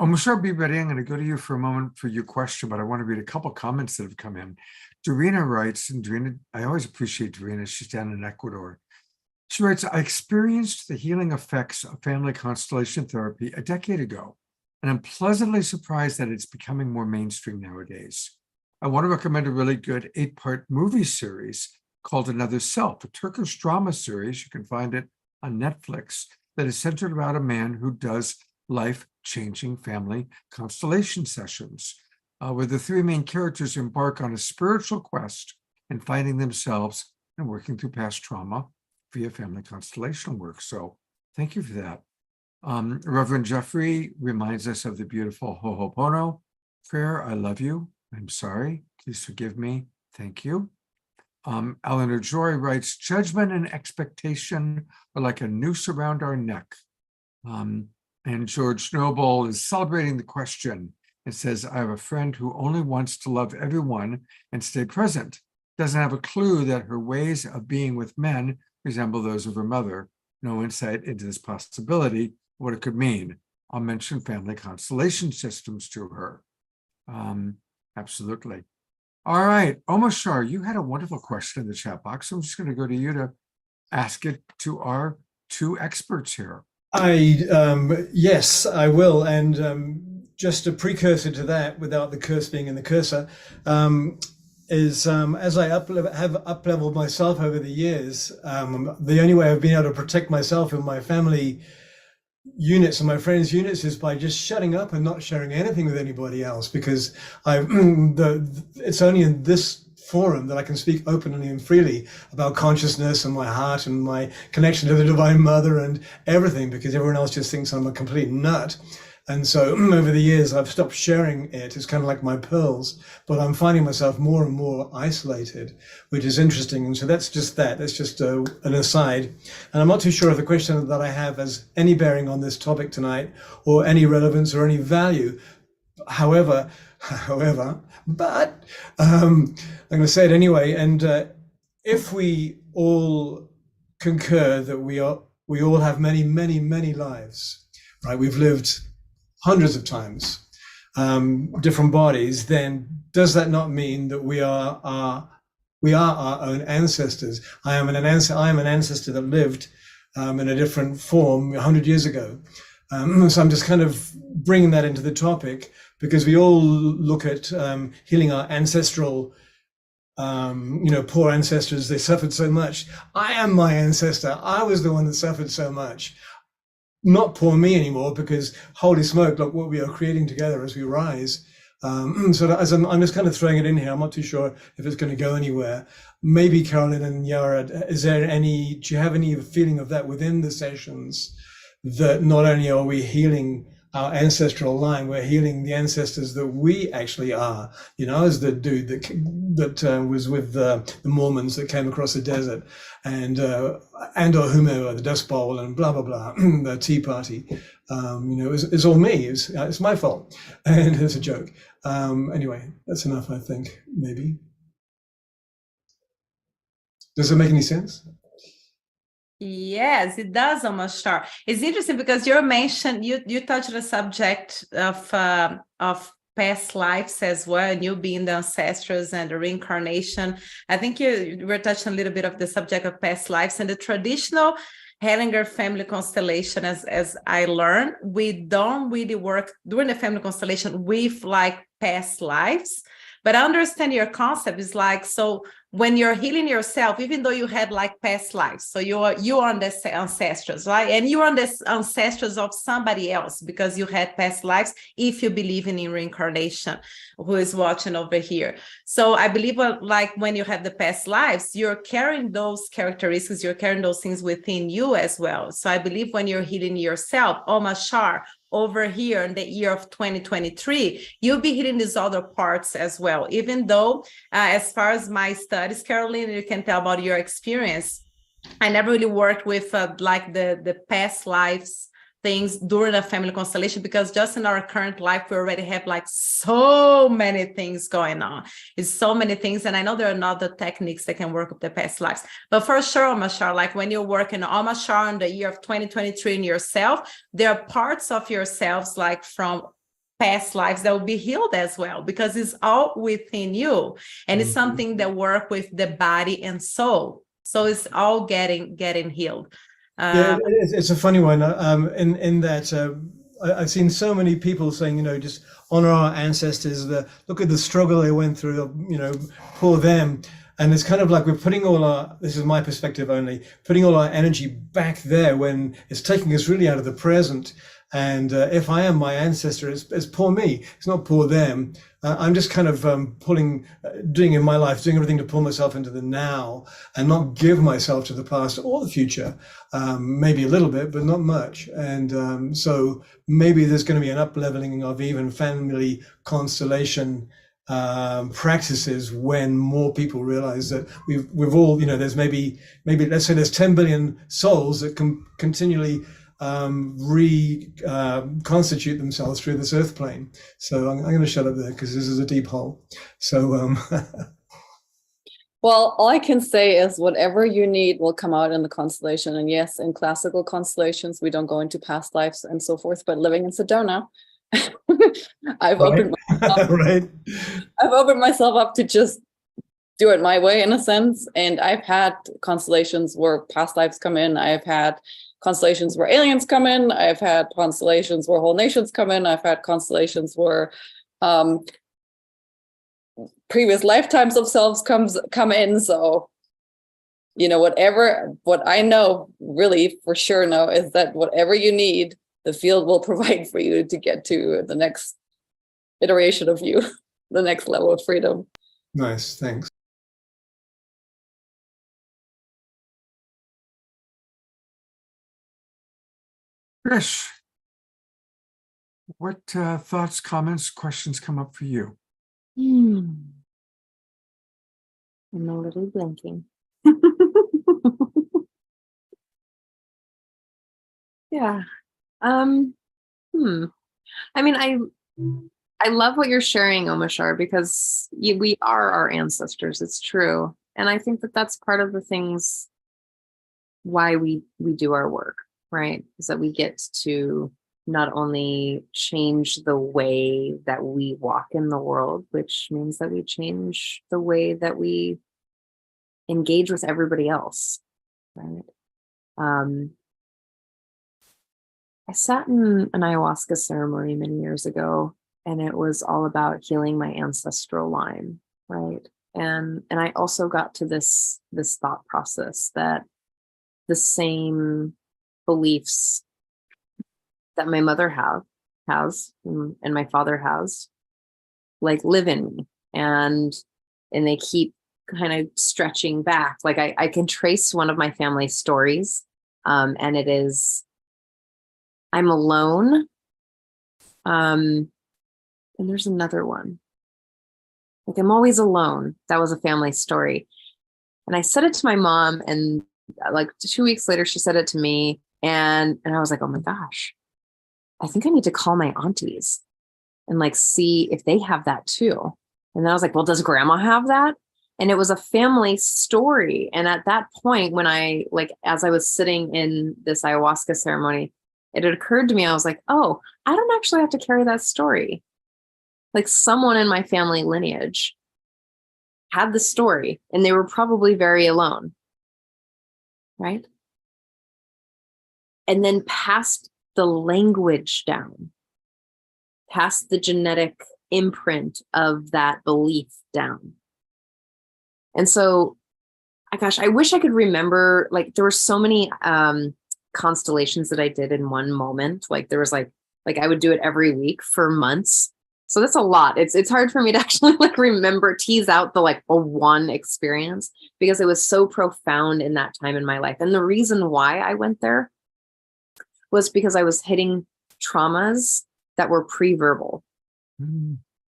Michelle B. Betty, I'm going to go to you for a moment for your question, but I want to read a couple comments that have come in. Dorina writes, and Dorina, I always appreciate Dorina, she's down in Ecuador. She writes, I experienced the healing effects of family constellation therapy a decade ago, and I'm pleasantly surprised that it's becoming more mainstream nowadays. I want to recommend a really good 8-part movie series called Another Self, a Turkish drama series. You can find it on Netflix, that is centered around a man who does life-changing family constellation sessions, where the 3 main characters embark on a spiritual quest in finding themselves and working through past trauma via family constellational work. So thank you for that. Reverend Jeffrey reminds us of the beautiful Ho'oponopono prayer. I love you. I'm sorry. Please forgive me. Thank you. Eleanor Joy writes, judgment and expectation are like a noose around our neck. And George Noble is celebrating the question. It says, I have a friend who only wants to love everyone and stay present. Doesn't have a clue that her ways of being with men resemble those of her mother. No insight into this possibility, what it could mean. I'll mention family constellation systems to her. Absolutely. All right, Omashar, you had a wonderful question in the chat box. I'm just going to go to you to ask it to our two experts here. Yes, I will. And just a precursor to that, without the curse being in the cursor, is as I have up-leveled myself over the years, the only way I've been able to protect myself and my family units and my friends' units is by just shutting up and not sharing anything with anybody else, because it's only in this forum that I can speak openly and freely about consciousness and my heart and my connection to the Divine Mother and everything, because everyone else just thinks I'm a complete nut. And so over the years, I've stopped sharing it. It's kind of like my pearls, but I'm finding myself more and more isolated, which is interesting. And so that's just that. That's just an aside. And I'm not too sure if the question that I have has any bearing on this topic tonight or any relevance or any value. However, but I'm going to say it anyway. And if we all concur that we all have many, many, many lives, right? We've lived hundreds of times, different bodies, then does that not mean that we are our own ancestors? I am an ancestor that lived in a different form 100 years ago. So I'm just kind of bringing that into the topic, because we all look at healing our ancestral, poor ancestors. They suffered so much. I am my ancestor. I was the one that suffered so much. Not poor me anymore, because holy smoke, look what we are creating together as we rise. So as I'm just kind of throwing it in here. I'm not too sure if it's going to go anywhere. Maybe Carolyn and Yara, do you have any feeling of that within the sessions, that not only are we healing our ancestral line, we're healing the ancestors that we actually are, as the dude that was with the Mormons that came across the desert, and or whomever, the Dust Bowl and blah, blah, blah, the Tea Party. It's all me, it's my fault. And it's a joke. Anyway, that's enough, I think, maybe. Does it make any sense? Yes, it does, Omashar. It's interesting because you touched the subject of past lives as well, and you being the ancestors and the reincarnation. I think you were touching a little bit of the subject of past lives, and the traditional Hellinger family constellation, as I learned, we don't really work during the family constellation with like past lives. But I understand your concept is like, so when you're healing yourself, even though you had like past lives, so you are the ancestors, right? And you are the ancestors of somebody else because you had past lives, if you believe in reincarnation, who is watching over here. So I believe like when you have the past lives, you're carrying those characteristics, you're carrying those things within you as well. So I believe when you're healing yourself, Omashar, over here in the year of 2023, you'll be hitting these other parts as well. Even though, as far as my studies, Caroline, you can tell about your experience, I never really worked with like the past lives things during a family constellation, because just in our current life, we already have like so many things going on. It's so many things. And I know there are other techniques that can work with the past lives. But for sure, Omashar, like when you're working on Omashar in the year of 2023 in yourself, there are parts of yourselves like from past lives that will be healed as well, because it's all within you. And it's something that work with the body and soul. So it's all getting healed. Yeah, it's a funny one. In that I've seen so many people saying, just honor our ancestors. Look at the struggle they went through. Poor them. And it's kind of like we're putting this is my perspective only, putting all our energy back there when it's taking us really out of the present. And if I am my ancestor, it's poor me. It's not poor them. I'm just kind of doing in my life, doing everything to pull myself into the now and not give myself to the past or the future. Maybe a little bit, but not much. And so maybe there's going to be an up-leveling of even family constellation practices when more people realize that we've all, there's maybe let's say there's 10 billion souls that can continually reconstitute themselves through this earth plane. So I'm going to shut up there because this is a deep hole. So Well, all I can say is whatever you need will come out in the constellation. And yes, in classical constellations, we don't go into past lives and so forth, but living in Sedona, I've opened right. I've opened myself up to just do it my way in a sense. And I've had constellations where past lives come in. I've had constellations where aliens come in. I've had constellations where whole nations come in. I've had constellations where previous lifetimes of selves come in. So, you know, what I know really for sure know is that whatever you need, the field will provide for you to get to the next iteration of you, the next level of freedom. Nice, thanks. Trish, what thoughts, comments, questions come up for you? I'm a little blinking. Yeah. I mean, I love what you're sharing, Omashar, because we are our ancestors. It's true. And I think that that's part of the things why we do our work, right? Is that we get to not only change the way that we walk in the world, which means that we change the way that we engage with everybody else, right? I sat in an ayahuasca ceremony many years ago, and it was all about healing my ancestral line, right? And I also got to this thought process that the same beliefs that my mother has and my father has, like, live in me, and they keep kind of stretching back. Like I can trace one of my family stories, and it is, I'm alone. And there's another one. Like, I'm always alone. That was a family story. And I said it to my mom, and like 2 weeks later, she said it to me. And I was like, oh my gosh, I think I need to call my aunties and like see if they have that too. And then I was like, well, does grandma have that? And it was a family story. And at that point, when as I was sitting in this ayahuasca ceremony, it had occurred to me, I was like, oh, I don't actually have to carry that story. Like, someone in my family lineage had the story, and they were probably very alone, right? And then passed the language down, passed the genetic imprint of that belief down. And so, gosh, I wish I could remember, like, there were so many constellations that I did in one moment. Like, there was like I would do it every week for months. So that's a lot. It's hard for me to actually like tease out the like a one experience, because it was so profound in that time in my life. And the reason why I went there was because I was hitting traumas that were pre-verbal.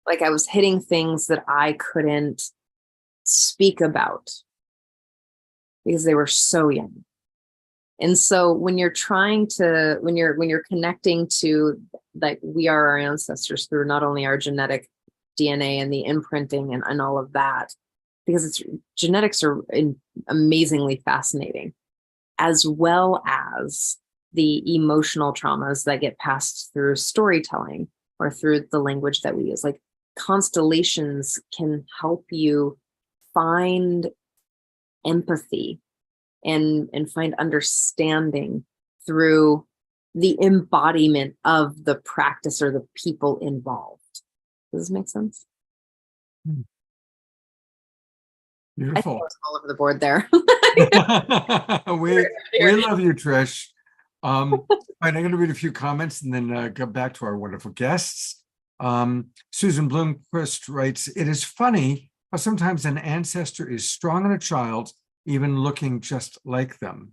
Like, I was hitting things that I couldn't speak about because they were so young. And so when you're when you're connecting to, like, we are our ancestors through not only our genetic DNA and the imprinting and all of that, because genetics are amazingly fascinating, as well as the emotional traumas that get passed through storytelling or through the language that we use. Like, constellations can help you find empathy and find understanding through the embodiment of the practice or the people involved. Does this make sense? Beautiful. I think I was all over the board there. we love you, Trish. All right, I'm going to read a few comments and then go back to our wonderful guests. Susan Bloomquist writes, it is funny how sometimes an ancestor is strong in a child, even looking just like them.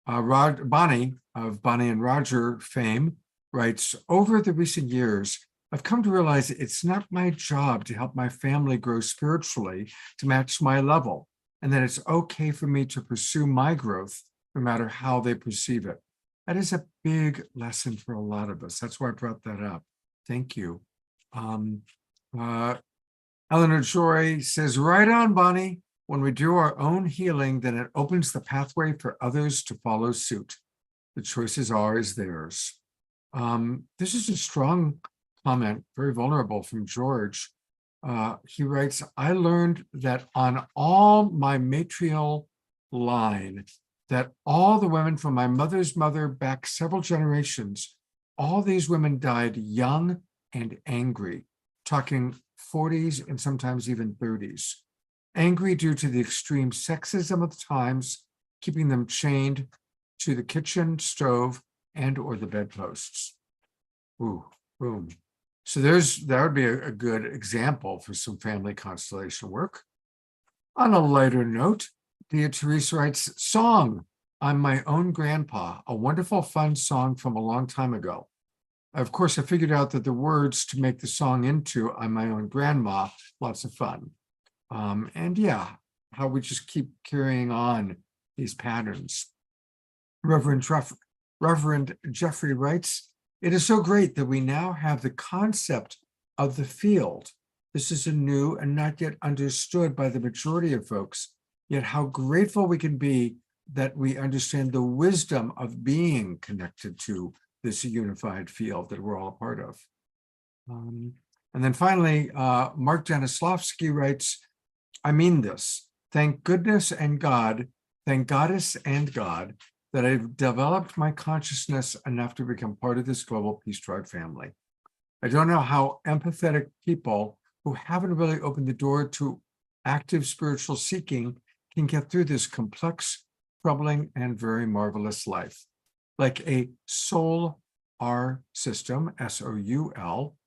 Bonnie of Bonnie and Roger fame writes, over the recent years, I've come to realize it's not my job to help my family grow spiritually to match my level, and that it's okay for me to pursue my growth no matter how they perceive it. That is a big lesson for a lot of us. That's why I brought that up. Thank you. Eleanor Joy says, right on, Bonnie. When we do our own healing, then it opens the pathway for others to follow suit. The choice is ours, theirs. This is a strong comment, very vulnerable from George. He writes, I learned that on all my matrial line, that all the women from my mother's mother back several generations, all these women died young and angry, talking 40s and sometimes even 30s. Angry due to the extreme sexism of the times, keeping them chained to the kitchen stove and or the bedposts. Ooh, boom. So that would be a good example for some family constellation work. On a lighter note, Dia Therese writes, song, I'm my own grandpa, a wonderful, fun song from a long time ago. Of course, I figured out that the words to make the song into I'm my own grandma, lots of fun. And yeah, how we just keep carrying on these patterns. Reverend Jeffrey writes, it is so great that we now have the concept of the field. This is a new and not yet understood by the majority of folks, yet how grateful we can be that we understand the wisdom of being connected to this unified field that we're all a part of. And then finally, Mark Janislavsky writes, I mean this, thank goodness and God, thank goddess and God, that I've developed my consciousness enough to become part of this global Peace Tribe family. I don't know how empathetic people who haven't really opened the door to active spiritual seeking can get through this complex, troubling, and very marvelous life. Like a soul R system, S-O-U-L,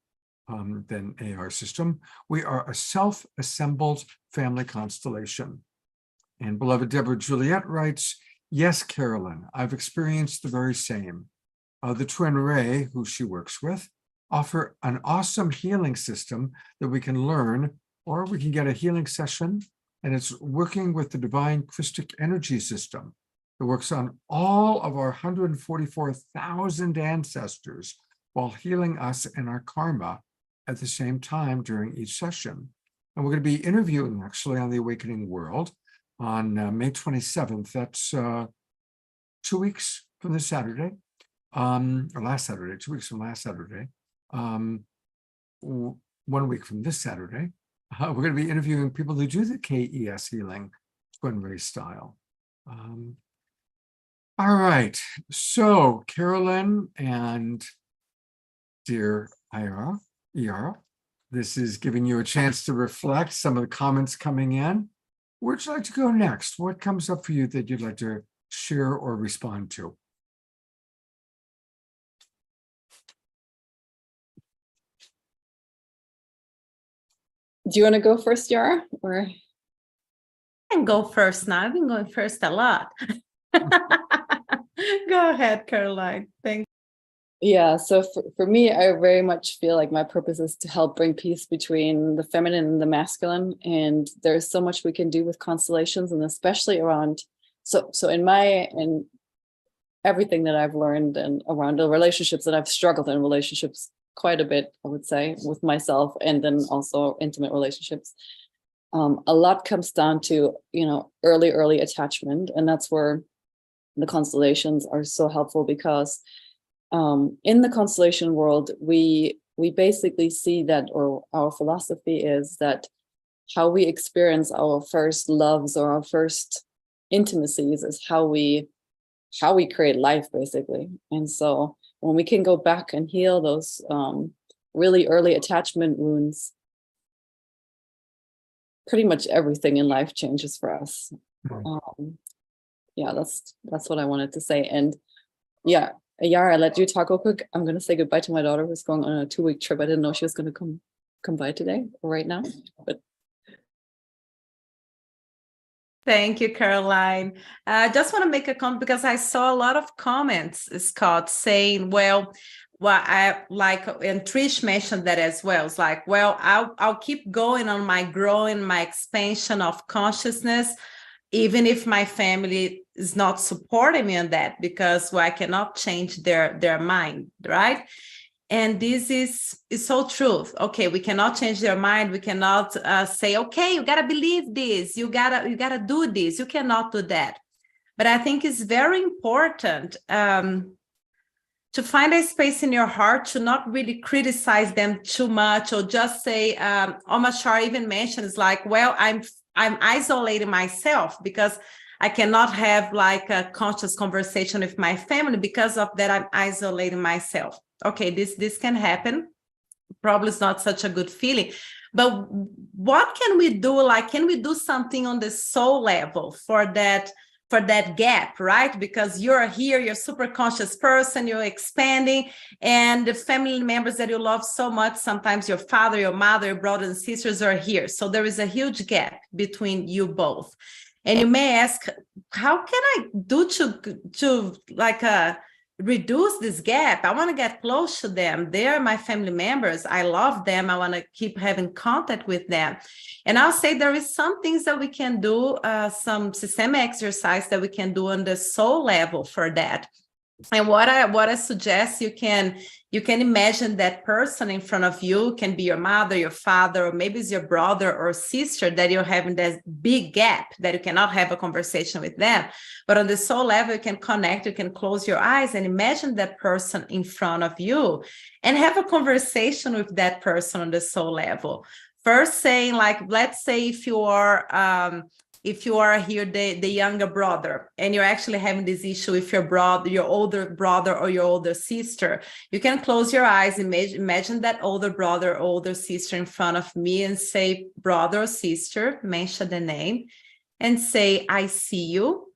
then AR system, we are a self-assembled family constellation. And beloved Deborah Juliet writes, yes, Carolyn, I've experienced the very same. The twin Ray, who she works with, offer an awesome healing system that we can learn, or we can get a healing session, and it's working with the divine Christic energy system. It works on all of our 144,000 ancestors while healing us and our karma at the same time during each session. And we're going to be interviewing actually on the Awakening World on May 27th. That's 2 weeks from this Saturday, or last Saturday, 2 weeks from last Saturday, 1 week from this Saturday. We're going to be interviewing people who do the KES healing, twin ray style. All right, so Carolyn and dear Iara, this is giving you a chance to reflect some of the comments coming in. Where'd you like to go next? What comes up for you that you'd like to share or respond to? Do you want to go first, Yara? Or I can go first now. I've been going first a lot. Go ahead, Caroline. Thank you. yeah, so for me, I very much feel like my purpose is to help bring peace between the feminine and the masculine. And there's so much we can do with constellations, and especially around, so in everything that I've learned and around the relationships that I've struggled in relationships quite a bit, I would say, with myself, and then also intimate relationships. A lot comes down to, early attachment. And that's where the constellations are so helpful, because in the constellation world, we basically see that, or our philosophy is that how we experience our first loves or our first intimacies is how we create life, basically. And so when we can go back and heal those really early attachment wounds, pretty much everything in life changes for us. Yeah, that's what I wanted to say. And yeah, Yara, I let you talk real quick. I'm gonna say goodbye to my daughter who's going on a 2-week trip. I didn't know she was gonna come by today or right now, but. Thank you, Caroline. I just want to make a comment because I saw a lot of comments, Scott, saying, well, I like, and Trish mentioned that as well. It's like, well, I'll keep going on my growing, my expansion of consciousness even if my family is not supporting me on that, because I cannot change their mind, right? And this is so true. Okay, we cannot change their mind. We cannot say, okay, you gotta believe this. You gotta do this. You cannot do that. But I think it's very important to find a space in your heart to not really criticize them too much, or just say, Omashar even mentions like, well, I'm isolating myself because I cannot have like a conscious conversation with my family. Because of that, I'm isolating myself. Okay, this can happen. Probably it's not such a good feeling. But what can we do? Like, can we do something on the soul level for that gap, right? Because you're here, you're a super conscious person, you're expanding, and the family members that you love so much, sometimes your father, your mother, your brothers and sisters are here. So there is a huge gap between you both. And you may ask, how can I do to like reduce this gap? I want to get close to them. They're my family members. I love them. I want to keep having contact with them. And I'll say there is some things that we can do, some systemic exercise that we can do on the soul level for that. And what I suggest, you can imagine that person in front of you, can be your mother, your father, or maybe it's your brother or sister, that you're having this big gap that you cannot have a conversation with them. But on the soul level, you can connect, you can close your eyes and imagine that person in front of you and have a conversation with that person on the soul level. First saying, like, let's say if you are here the younger brother and you're actually having this issue with your brother, your older brother or your older sister, you can close your eyes, imagine that older brother or older sister in front of me and say, brother or sister, mention the name and say, I see you.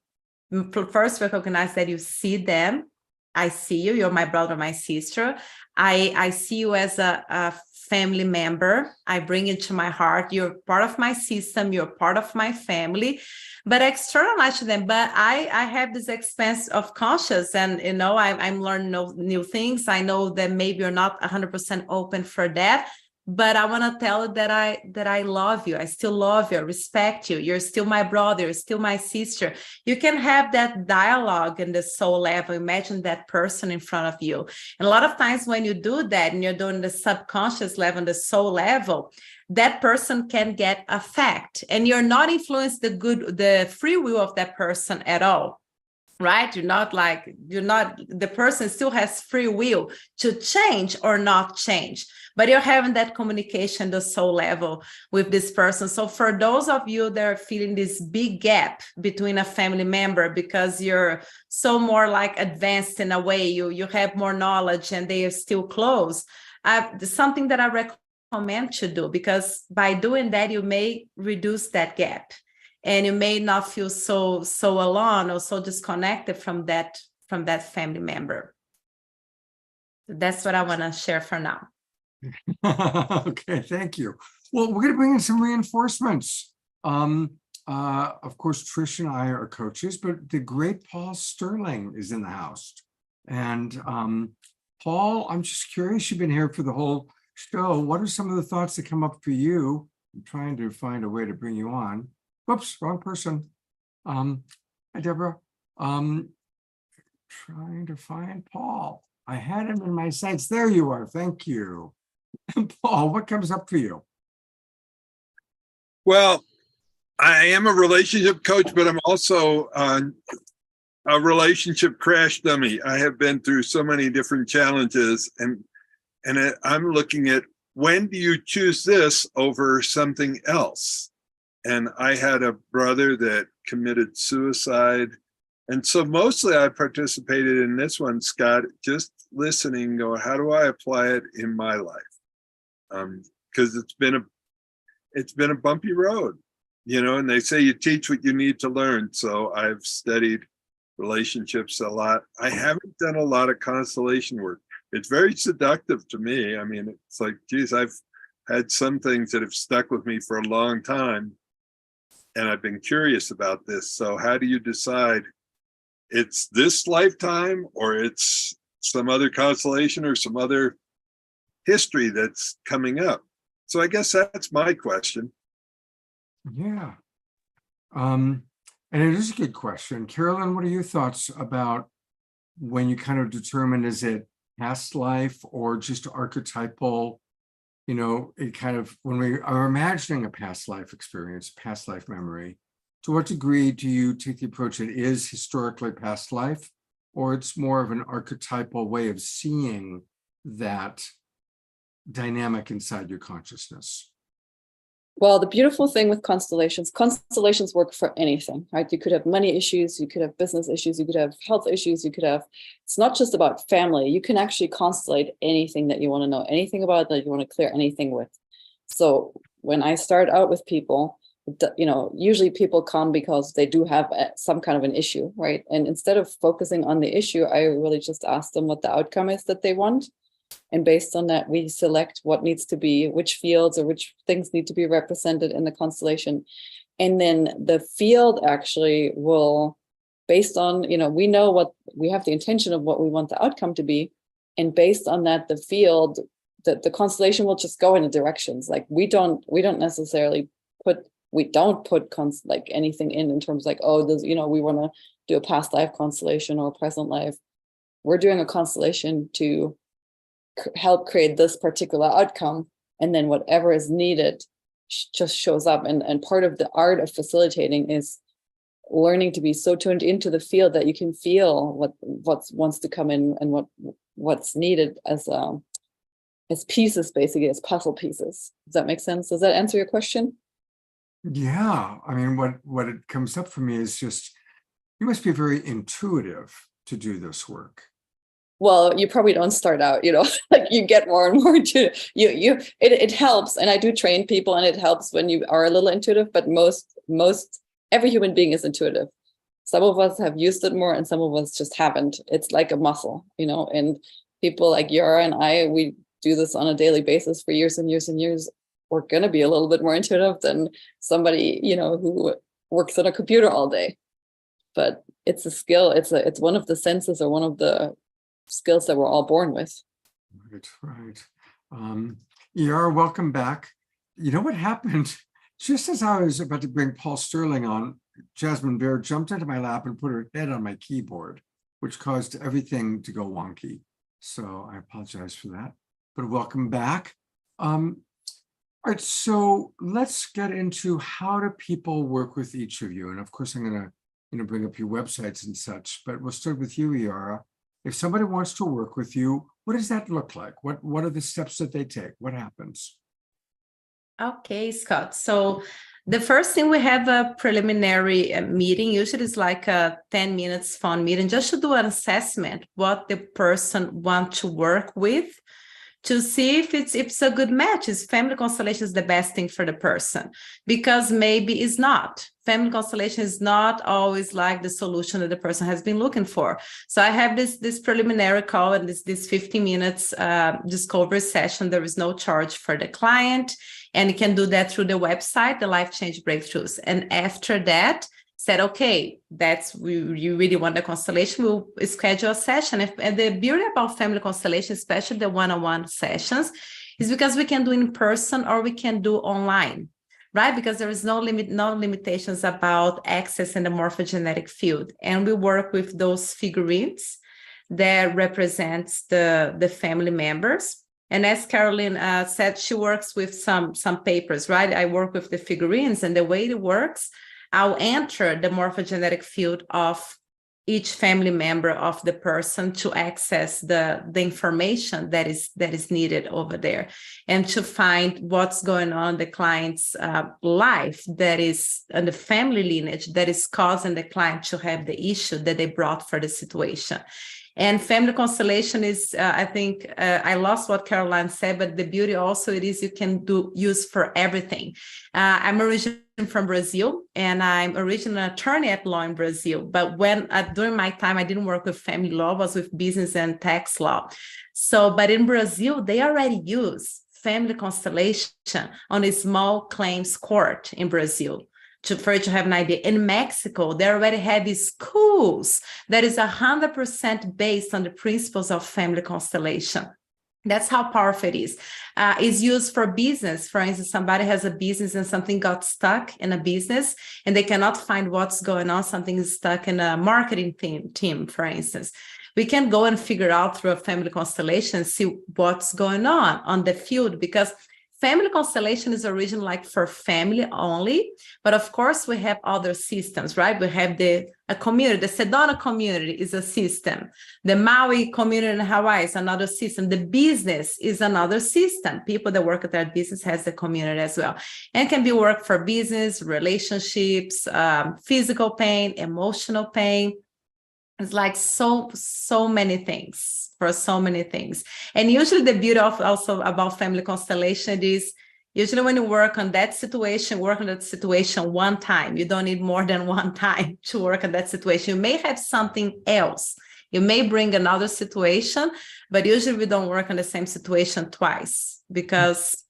First, recognize that you see them. I see you, you're my brother, my sister. I see you as a family member. I bring it to my heart. You're part of my system. You're part of my family. But externalize to them. But I have this expanse of conscious, and I'm learning new things. I know that maybe you're not 100% open for that. But I want to tell you that I love you. I still love you, I respect you. You're still my brother, you're still my sister. You can have that dialogue in the soul level. Imagine that person in front of you. And a lot of times when you do that and you're doing the subconscious level, the soul level, that person can get affected. And you're not influencing the free will of that person at all. Right? The person still has free will to change or not change, but you're having that communication, the soul level with this person. So for those of you that are feeling this big gap between a family member, because you're so more like advanced in a way, you have more knowledge and they are still close, something that I recommend to do, because by doing that, you may reduce that gap. And you may not feel so alone or so disconnected from that family member. That's what I want to share for now. Okay, thank you. Well, we're going to bring in some reinforcements. Of course, Trish and I are coaches, but the great Paul Sterling is in the house. And Paul, I'm just curious, you've been here for the whole show. What are some of the thoughts that come up for you? I'm trying to find a way to bring you on. Whoops, wrong person. Hi, Deborah. Trying to find Paul. I had him in my sights. There you are. Thank you. Paul, what comes up for you? Well, I am a relationship coach, but I'm also a relationship crash dummy. I have been through so many different challenges, and I'm looking at, when do you choose this over something else? And I had a brother that committed suicide. And so mostly I participated in this one, Scott, just listening, go, how do I apply it in my life? Because it's been a bumpy road, and they say you teach what you need to learn. So I've studied relationships a lot. I haven't done a lot of constellation work. It's very seductive to me. I mean, it's like, geez, I've had some things that have stuck with me for a long time. And I've been curious about this. So how do you decide it's this lifetime or it's some other constellation or some other history that's coming up? So I guess that's my question. Yeah. And it is a good question. Carolyn, what are your thoughts about when you kind of determine, is it past life or just archetypal? You know, it kind of, when we are imagining a past life experience, past life memory, to what degree do you take the approach that is historically past life, or it's more of an archetypal way of seeing that dynamic inside your consciousness? Well, the beautiful thing with constellations work for anything, right? You could have money issues, you could have business issues, you could have health issues, you could have, it's not just about family. You can actually constellate anything that you want to know, anything about that you want to clear anything with. So when I start out with people, you know, usually people come because they do have some kind of an issue, right? And instead of focusing on the issue, I really just ask them what the outcome is that they want. And based on that, we select what needs to be, which fields or which things need to be represented in the constellation. And then the field actually will, based on, you know, we know what, we have the intention of what we want the outcome to be. And based on that, the field, the constellation will just go in the directions. Like we don't necessarily put, like anything in terms of like, oh, this, you know, we want to do a past life constellation or a present life. We're doing a constellation to help create this particular outcome, and then whatever is needed just shows up. And part of the art of facilitating is learning to be so tuned into the field that you can feel what wants to come in and what's needed as pieces, basically as puzzle pieces. Does that make sense? Does that answer your question? Yeah, I mean, what it comes up for me is just, you must be very intuitive to do this work. Well, you probably don't start out, you know, like you get more and more into it helps. And I do train people, and it helps when you are a little intuitive, but every human being is intuitive. Some of us have used it more and some of us just haven't. It's like a muscle, you know, and people like Yara and I, we do this on a daily basis for years and years and years. We're going to be a little bit more intuitive than somebody, you know, who works on a computer all day. But it's a skill. It's one of the senses, or one of the skills that we're all born with. Right. Yara, welcome back. You know what happened? Just as I was about to bring Paul Sterling on, Jasmine Bear jumped into my lap and put her head on my keyboard, which caused everything to go wonky. So I apologize for that, but welcome back. All right, so let's get into how do people work with each of you? And of course, I'm going to bring up your websites and such, but we'll start with you, Yara. If somebody wants to work with you, what does that look like? What are the steps that they take? What happens? Okay, Scott. So the first thing, we have a preliminary meeting. Usually it's like a 10 minutes phone meeting, just to do an assessment, what the person wants to work with, to see if it's a good match. Is family constellation the best thing for the person? Because maybe it's not. Family constellation is not always like the solution that the person has been looking for. So I have this preliminary call, and this 50 minutes discovery session. There is no charge for the client, and you can do that through the website, the Life Change Breakthroughs. And after that, said, okay, you really want the constellation, we'll schedule a session. And the beauty about family constellation, especially the one-on-one sessions, is because we can do in person or we can do online, right? Because there is no limitations about access in the morphogenetic field. And we work with those figurines that represents the family members. And as Caroline said, she works with some papers, right? I work with the figurines, and the way it works, I'll enter the morphogenetic field of each family member of the person to access the information that is needed over there, and to find what's going on in the client's life, that is in the family lineage, that is causing the client to have the issue that they brought for the situation. And family constellation is, I think, I lost what Caroline said, but the beauty also it is you can use for everything. I'm originally from Brazil, and I'm originally an attorney at law in Brazil. But when during my time, I didn't work with family law, I was with business and tax law. So, but in Brazil, they already use family constellation on a small claims court in Brazil. For you to have an idea, in Mexico, they already have these schools that is 100% based on the principles of family constellation. That's how powerful it is. It's used for business. For instance, somebody has a business and something got stuck in a business and they cannot find what's going on. Something is stuck in a marketing team, for instance. We can go and figure out through a family constellation, see what's going on the field, because family constellation is originally like for family only, but of course we have other systems, right? We have a community. The Sedona community is a system. The Maui community in Hawaii is another system. The business is another system. People that work at that business has the community as well, and can be work for business, relationships, physical pain, emotional pain. It's like so many things for so many things. And usually the beauty of also about family constellation is usually when you work on that situation one time. You don't need more than one time to work on that situation. You may have something else. You may bring another situation, but usually we don't work on the same situation twice because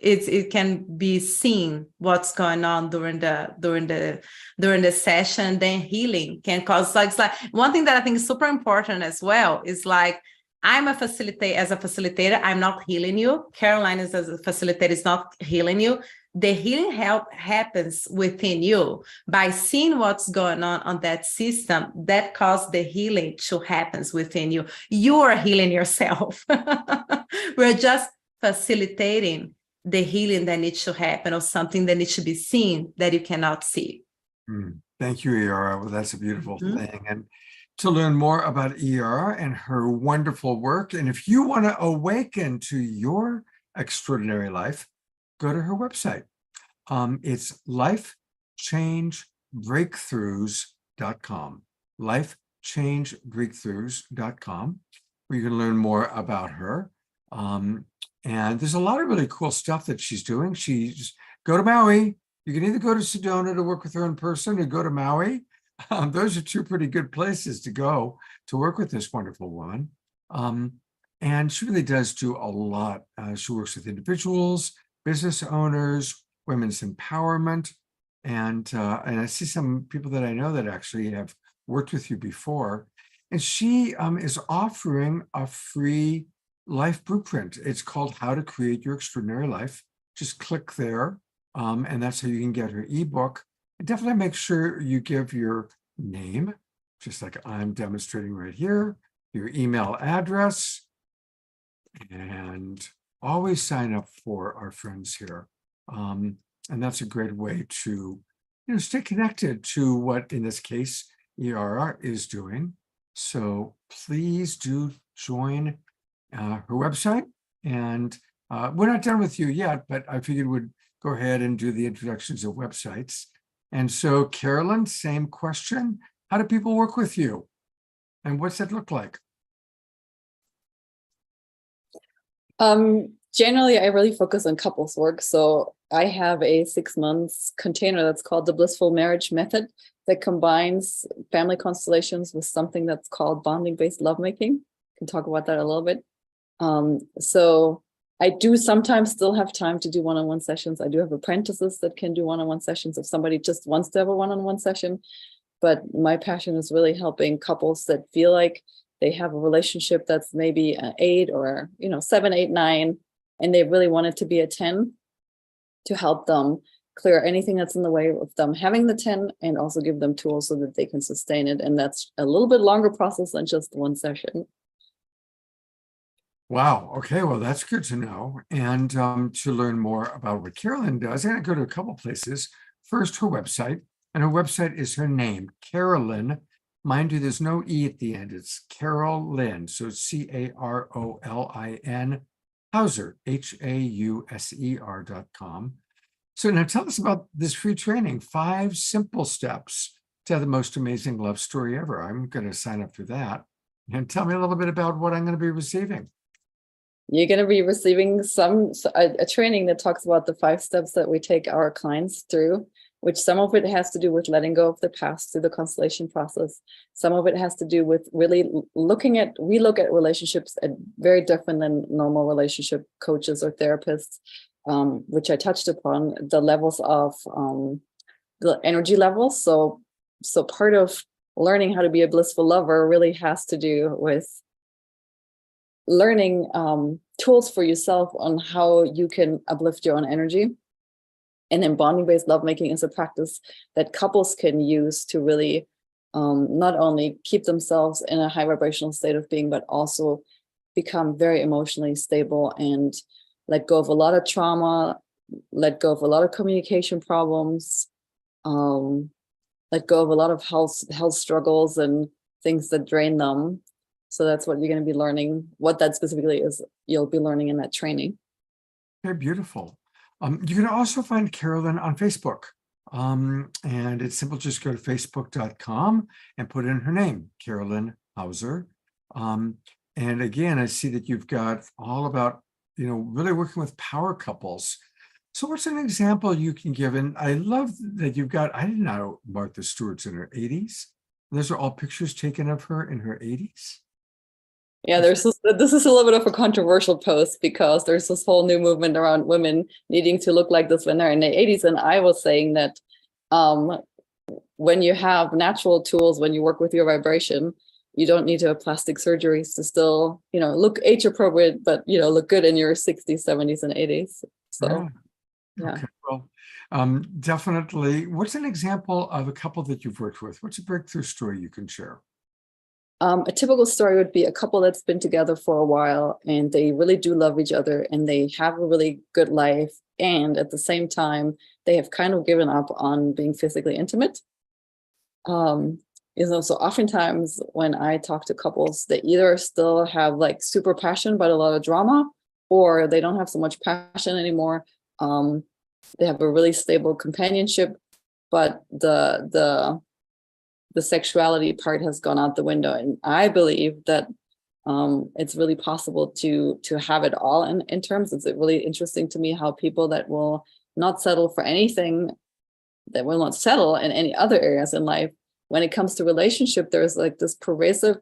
it can be seen what's going on during the session. Then healing can cause, like, it's like one thing that I think is super important as well is like, I'm a facilitator, I'm not healing you. Caroline is as a facilitator is not healing you. The healing happens within you by seeing what's going on that system that caused the healing to happen within you. You are healing yourself. We're just facilitating the healing that needs to happen or something that needs to be seen that you cannot see. Thank you, Iara. Well, that's a beautiful thing. And to learn more about Iara and her wonderful work, and if you want to awaken to your extraordinary life, go to her website. It's lifechangebreakthroughs.com. lifechangebreakthroughs.com, where you can learn more about her. And there's a lot of really cool stuff that she's doing. She's go to Maui. You can either go to Sedona to work with her in person or go to Maui. Those are two pretty good places to go to work with this wonderful woman. And she really does do a lot. She works with individuals, business owners, women's empowerment. And I see some people that I know that actually have worked with you before. And she is offering a free life blueprint. It's called How to Create Your Extraordinary Life. Just click there, and that's how you can get her ebook. And definitely make sure you give your name, just like I'm demonstrating right here, your email address, and always sign up for our friends here. And that's a great way to, stay connected to what, in this case, Iara is doing. So please do join her website. And we're not done with you yet, but I figured we'd go ahead and do the introductions of websites. And so, Carolyn, same question. How do people work with you? And what's that look like? Generally, I really focus on couples work. So I have a 6 months container that's called the Blissful Marriage Method that combines family constellations with something that's called bonding-based lovemaking. Can talk about that a little bit. So I do sometimes still have time to do one-on-one sessions. I do have apprentices that can do one-on-one sessions if somebody just wants to have a one-on-one session. But my passion is really helping couples that feel like they have a relationship that's maybe an 8 or 7, 8, 9, and they really want it to be a 10, to help them clear anything that's in the way of them having the 10 and also give them tools so that they can sustain it. And that's a little bit longer process than just one session. Wow. Okay. Well, that's good to know. And to learn more about what Carolyn does, I'm going to go to a couple places. First, her website. And her website is her name, Carolyn. Mind you, there's no E at the end. It's Carolyn. So Carolin Hauser, HAUSER.com. So now tell us about this free training, 5 simple steps to have the most amazing love story ever. I'm going to sign up for that. And tell me a little bit about what I'm going to be receiving. You're going to be receiving a training that talks about the 5 steps that we take our clients through, which some of it has to do with letting go of the past through the constellation process. Some of it has to do with really we look at relationships at very different than normal relationship coaches or therapists, which I touched upon, the levels of the energy levels. So part of learning how to be a blissful lover really has to do with learning tools for yourself on how you can uplift your own energy. And then bonding-based lovemaking is a practice that couples can use to really not only keep themselves in a high vibrational state of being, but also become very emotionally stable and let go of a lot of trauma, let go of a lot of communication problems, let go of a lot of health struggles and things that drain them. So that's what you're going to be learning. What that specifically is, you'll be learning in that training. Very beautiful. You can also find Carolyn on Facebook. And it's simple, just go to facebook.com and put in her name, Carolyn Hauser. And again, I see that you've got all about, really working with power couples. So what's an example you can give? And I love that you've got, I didn't know Martha Stewart's in her 80s. Those are all pictures taken of her in her 80s. Yeah, this is a little bit of a controversial post because there's this whole new movement around women needing to look like this when they're in their 80s. And I was saying that when you have natural tools, when you work with your vibration, you don't need to have plastic surgeries to still, look age appropriate, but, look good in your 60s, 70s, and 80s. So, yeah. Okay, well, definitely. What's an example of a couple that you've worked with? What's a breakthrough story you can share? A typical story would be a couple that's been together for a while and they really do love each other and they have a really good life. And at the same time, they have kind of given up on being physically intimate. So oftentimes when I talk to couples, they either still have like super passion, but a lot of drama, or they don't have so much passion anymore. They have a really stable companionship, but the sexuality part has gone out the window. And I believe that it's really possible to have it all in terms. It's really interesting to me how people that will not settle for anything, that will not settle in any other areas in life, when it comes to relationship, there's like this pervasive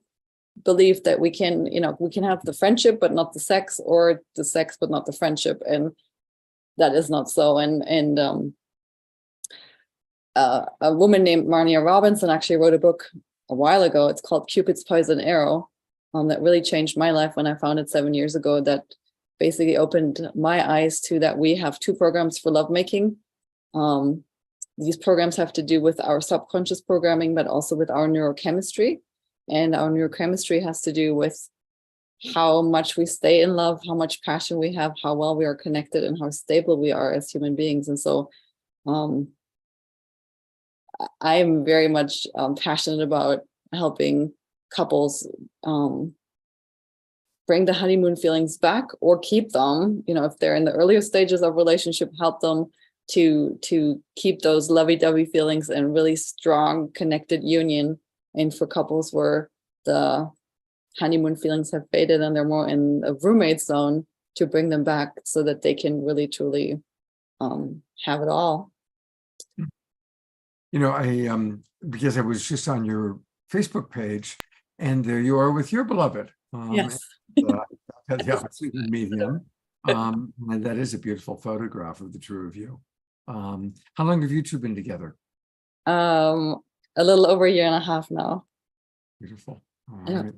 belief that we can have the friendship, but not the sex, or the sex, but not the friendship. And that is not so. And a woman named Marnia Robinson actually wrote a book a while ago. It's called Cupid's Poison Arrow, that really changed my life when I found it 7 years ago. That basically opened my eyes to that we have 2 programs for lovemaking. These programs have to do with our subconscious programming, but also with our neurochemistry. And our neurochemistry has to do with how much we stay in love, how much passion we have, how well we are connected, and how stable we are as human beings. And so I am very much passionate about helping couples bring the honeymoon feelings back or keep them. If they're in the earlier stages of relationship, help them to keep those lovey-dovey feelings and really strong connected union. And for couples where the honeymoon feelings have faded and they're more in a roommate zone, to bring them back so that they can really truly have it all. Because I was just on your Facebook page, and there you are with your beloved. Yes. The opposite medium. And that is a beautiful photograph of the two of you. How long have you two been together? A little over 1.5 years now. Beautiful. Yeah.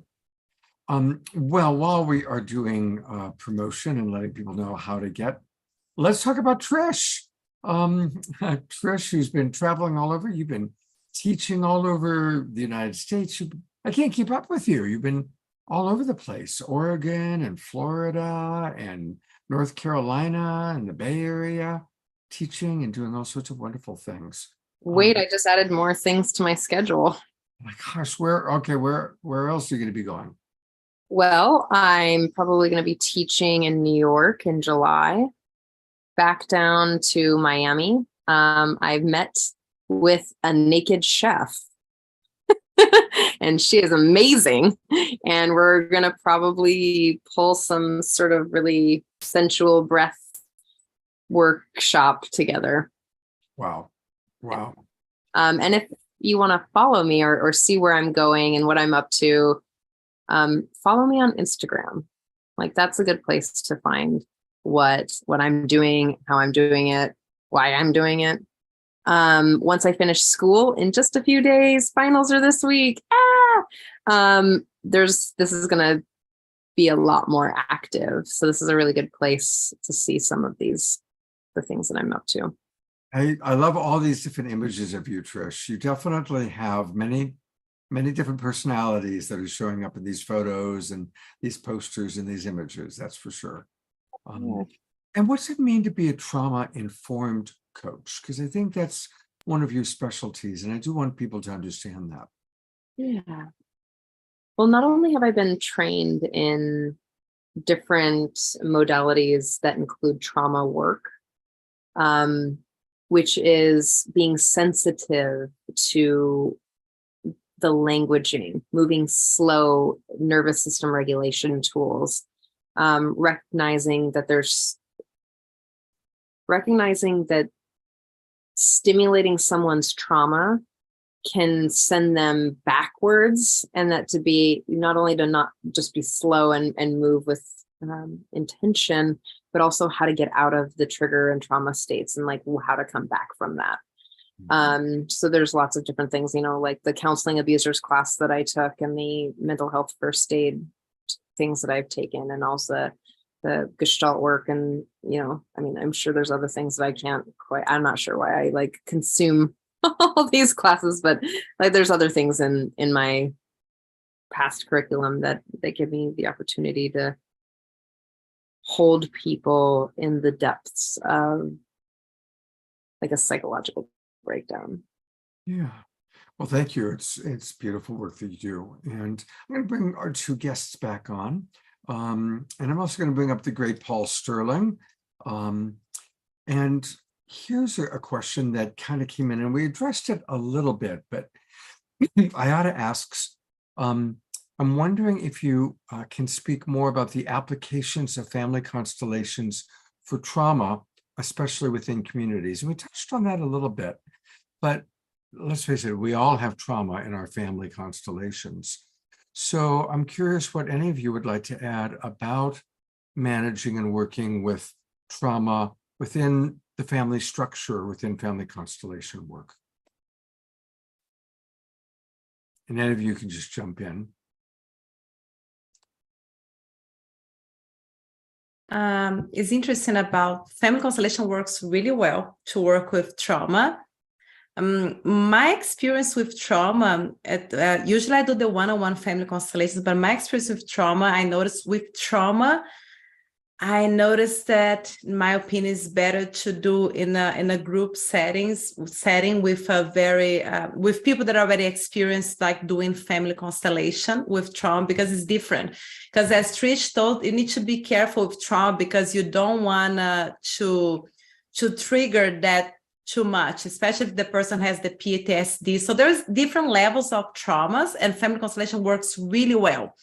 Well, while we are doing promotion and letting people know how to get, let's talk about Trish. Trish, who's been traveling all over. You've been teaching all over the United States. I can't keep up with you. You've been all over the place, Oregon and Florida and North Carolina and the Bay Area, teaching and doing all sorts of wonderful things. Wait, I just added more things to my schedule. My gosh, where else are you going to be going? Well, I'm probably going to be teaching in New York in July, back down to Miami. I've met with a naked chef and she is amazing. And we're going to probably pull some sort of really sensual breath workshop together. Wow. And if you want to follow me or see where I'm going and what I'm up to, follow me on Instagram. Like, that's a good place to find what I'm doing, how I'm doing it, why I'm doing it. Once I finish school in just a few days, finals are this week. This is going to be a lot more active. So this is a really good place to see some of the things that I'm up to. I love all these different images of you, Trish. You definitely have many different personalities that are showing up in these photos and these posters and these images, that's for sure. And what's it mean to be a trauma-informed coach? Because I think that's one of your specialties, and I do want people to understand that. Yeah. Well, not only have I been trained in different modalities that include trauma work, which is being sensitive to the languaging, moving slow nervous system regulation tools, recognizing that stimulating someone's trauma can send them backwards, and that to be not only to not just be slow and move with intention, but also how to get out of the trigger and trauma states and like how to come back from that. So there's lots of different things, like the counseling abusers class that I took and the mental health first aid things that I've taken, and also the Gestalt work. And, I'm sure there's other things that I can't quite, I'm not sure why I like consume all these classes, but like there's other things in my past curriculum that give me the opportunity to hold people in the depths of like a psychological breakdown. Yeah. Well, thank you. It's beautiful work that you do. And I'm going to bring our two guests back on. And I'm also going to bring up the great Paul Sterling. And here's a question that kind of came in, and we addressed it a little bit, but I ought to ask, I'm wondering if you can speak more about the applications of family constellations for trauma, especially within communities. And we touched on that a little bit, but let's face it, we all have trauma in our family constellations. So I'm curious what any of you would like to add about managing and working with trauma within the family structure, within family constellation work. And any of you can just jump in. It's interesting about family constellation works really well to work with trauma. My experience with trauma, usually I do the one-on-one family constellations, but my experience with trauma, I noticed that, in my opinion, is better to do in a group setting with with people that already experienced like doing family constellation with trauma, because it's different. Because as Trish told, you need to be careful with trauma because you don't want to trigger that too much, especially if the person has the PTSD. So there's different levels of traumas, and family constellation works really well.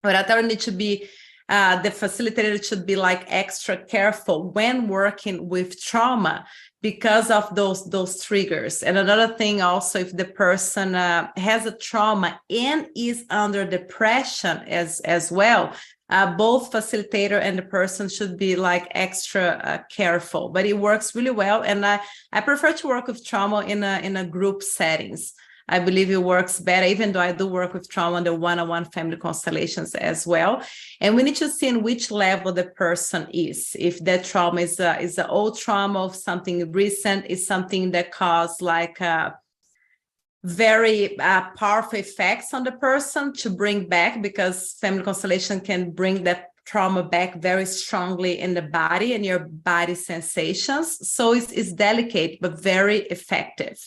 But I thought it need to be the facilitator should be like extra careful when working with trauma because of those triggers. And another thing also, if the person has a trauma and is under depression as well, both facilitator and the person should be like extra careful. But it works really well, and I prefer to work with trauma in a group settings. I believe it works better, even though I do work with trauma on the one-on-one family constellations as well. And we need to see in which level the person is. If that trauma is an old trauma of something recent, is something that caused like very powerful effects on the person to bring back, because family constellation can bring that trauma back very strongly in the body and your body sensations. So it's delicate, but very effective.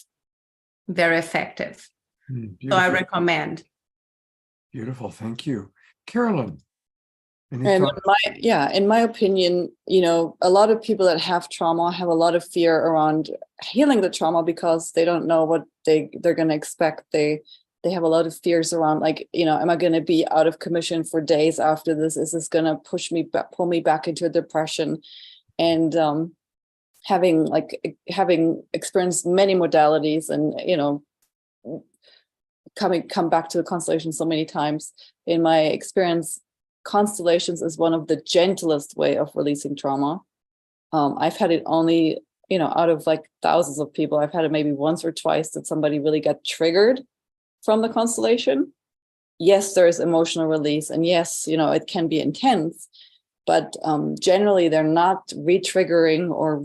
Very effective. So I recommend. Beautiful. Thank you. Carolyn. And in my opinion, a lot of people that have trauma have a lot of fear around healing the trauma because they don't know what they're going to expect. They have a lot of fears around, like, am I going to be out of commission for days after this? Is this going to pull me back into a depression? And having experienced many modalities and come back to the constellation so many times, in my experience, constellations is one of the gentlest way of releasing trauma. I've had it only out of like thousands of people, I've had it maybe once or twice that somebody really got triggered from the constellation. yes, there's emotional release, and yes, it can be intense, but generally they're not re-triggering or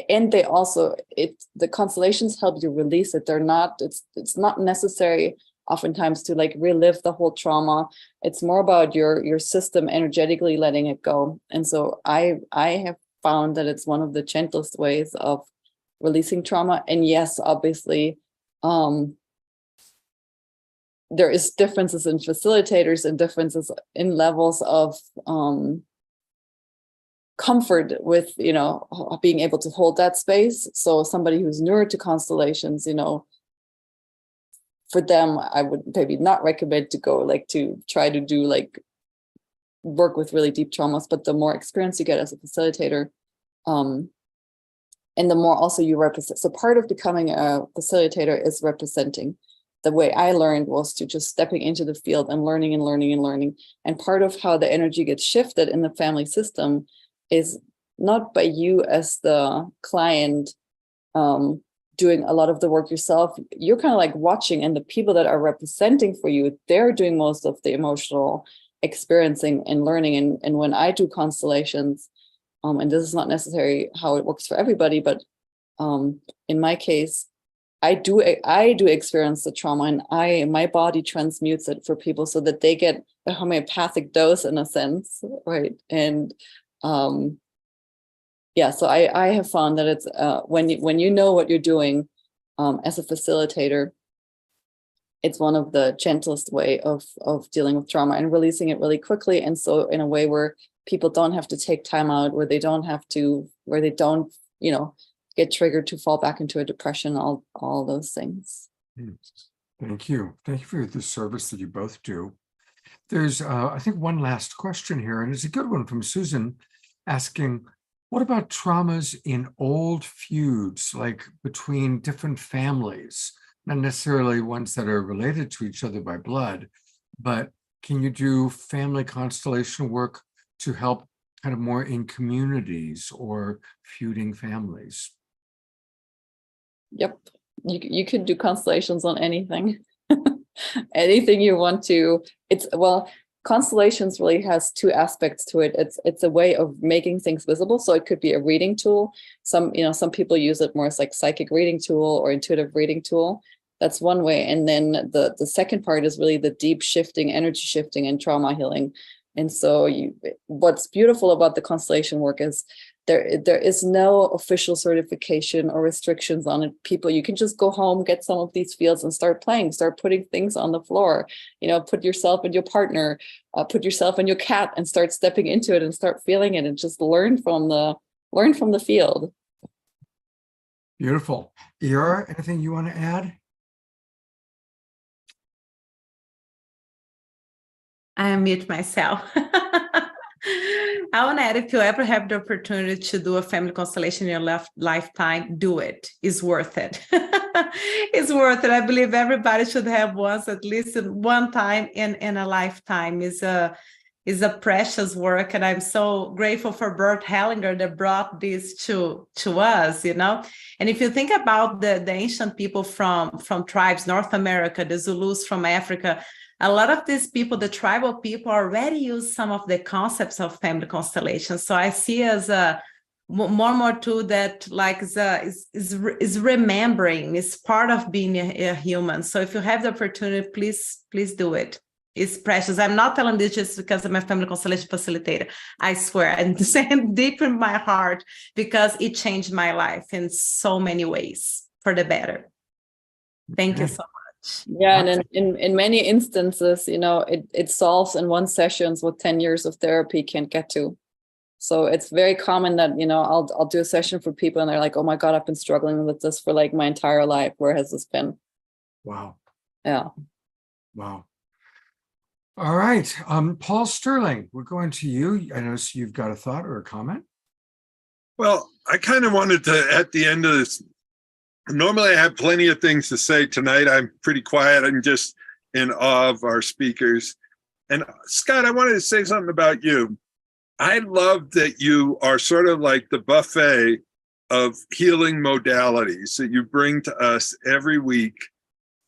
and they also, the constellations help you release it. They're not, it's not necessary oftentimes to like relive the whole trauma. It's more about your system energetically letting it go. And so I have found that it's one of the gentlest ways of releasing trauma. And yes, obviously, there is differences in facilitators and differences in levels of comfort with, being able to hold that space. So somebody who's newer to constellations, for them, I would maybe not recommend to go to try to do work with really deep traumas, but the more experience you get as a facilitator, and the more also you represent. So part of becoming a facilitator is representing. The way I learned was to just stepping into the field and learning and learning and learning. And part of how the energy gets shifted in the family system is not by you as the client doing a lot of the work yourself. You're kind of like watching, and the people that are representing for you, they're doing most of the emotional experiencing and learning. And when I do constellations, and this is not necessarily how it works for everybody, but in my case, I do experience the trauma, and my body transmutes it for people so that they get a homeopathic dose in a sense, right? And so I have found that it's when you know what you're doing as a facilitator, it's one of the gentlest way of dealing with trauma and releasing it really quickly. And so in a way where people don't have to take time out, where they don't, get triggered to fall back into a depression, all those things. Thank you. Thank you for the service that you both do. There's, I think, one last question here, and it's a good one from Susan asking, what about traumas in old feuds, like between different families, not necessarily ones that are related to each other by blood, but can you do family constellation work to help kind of more in communities or feuding families? Yep. You could do constellations on anything. Anything you want to. Constellations really has two aspects to it. It's a way of making things visible. So it could be a reading tool. Some people use it more as like psychic reading tool or intuitive reading tool. That's one way. And then the second part is really the deep shifting, energy shifting, and trauma healing. And so what's beautiful about the constellation work is there is no official certification or restrictions on it. You can just go home, get some of these fields and start playing, start putting things on the floor, put yourself and your partner, put yourself and your cat and start stepping into it and start feeling it and just learn from the field. Beautiful. Yara, anything you want to add? I unmute myself. I want to add, if you ever have the opportunity to do a family constellation in your lifetime, do it. It's worth it. It's worth it. I believe everybody should have once, at least one time in a lifetime. Is a precious work, and I'm so grateful for Bert Hellinger that brought this to us, And if you think about the ancient people from tribes, North America, the Zulus from Africa, a lot of these people, the tribal people, already use some of the concepts of family constellations. So I see as a more and more tool that is remembering, is part of being a human. So if you have the opportunity, please do it. It's precious. I'm not telling this just because I'm a family constellation facilitator. I swear, I'm saying deep in my heart, because it changed my life in so many ways for the better. Thank you so much. Yeah, and in many instances, it solves in one sessions what 10 years of therapy can't get to. So it's very common that, I'll do a session for people and they're like, oh my God, I've been struggling with this for like my entire life. Where has this been? Wow. Yeah. Wow. All right. Paul Sterling, we're going to you. I notice you've got a thought or a comment. Well, I kind of wanted to, at the end of this, normally I have plenty of things to say. Tonight I'm pretty quiet. I'm just in awe of our speakers. And Scott, I wanted to say something about you. I love that you are sort of like the buffet of healing modalities that you bring to us every week.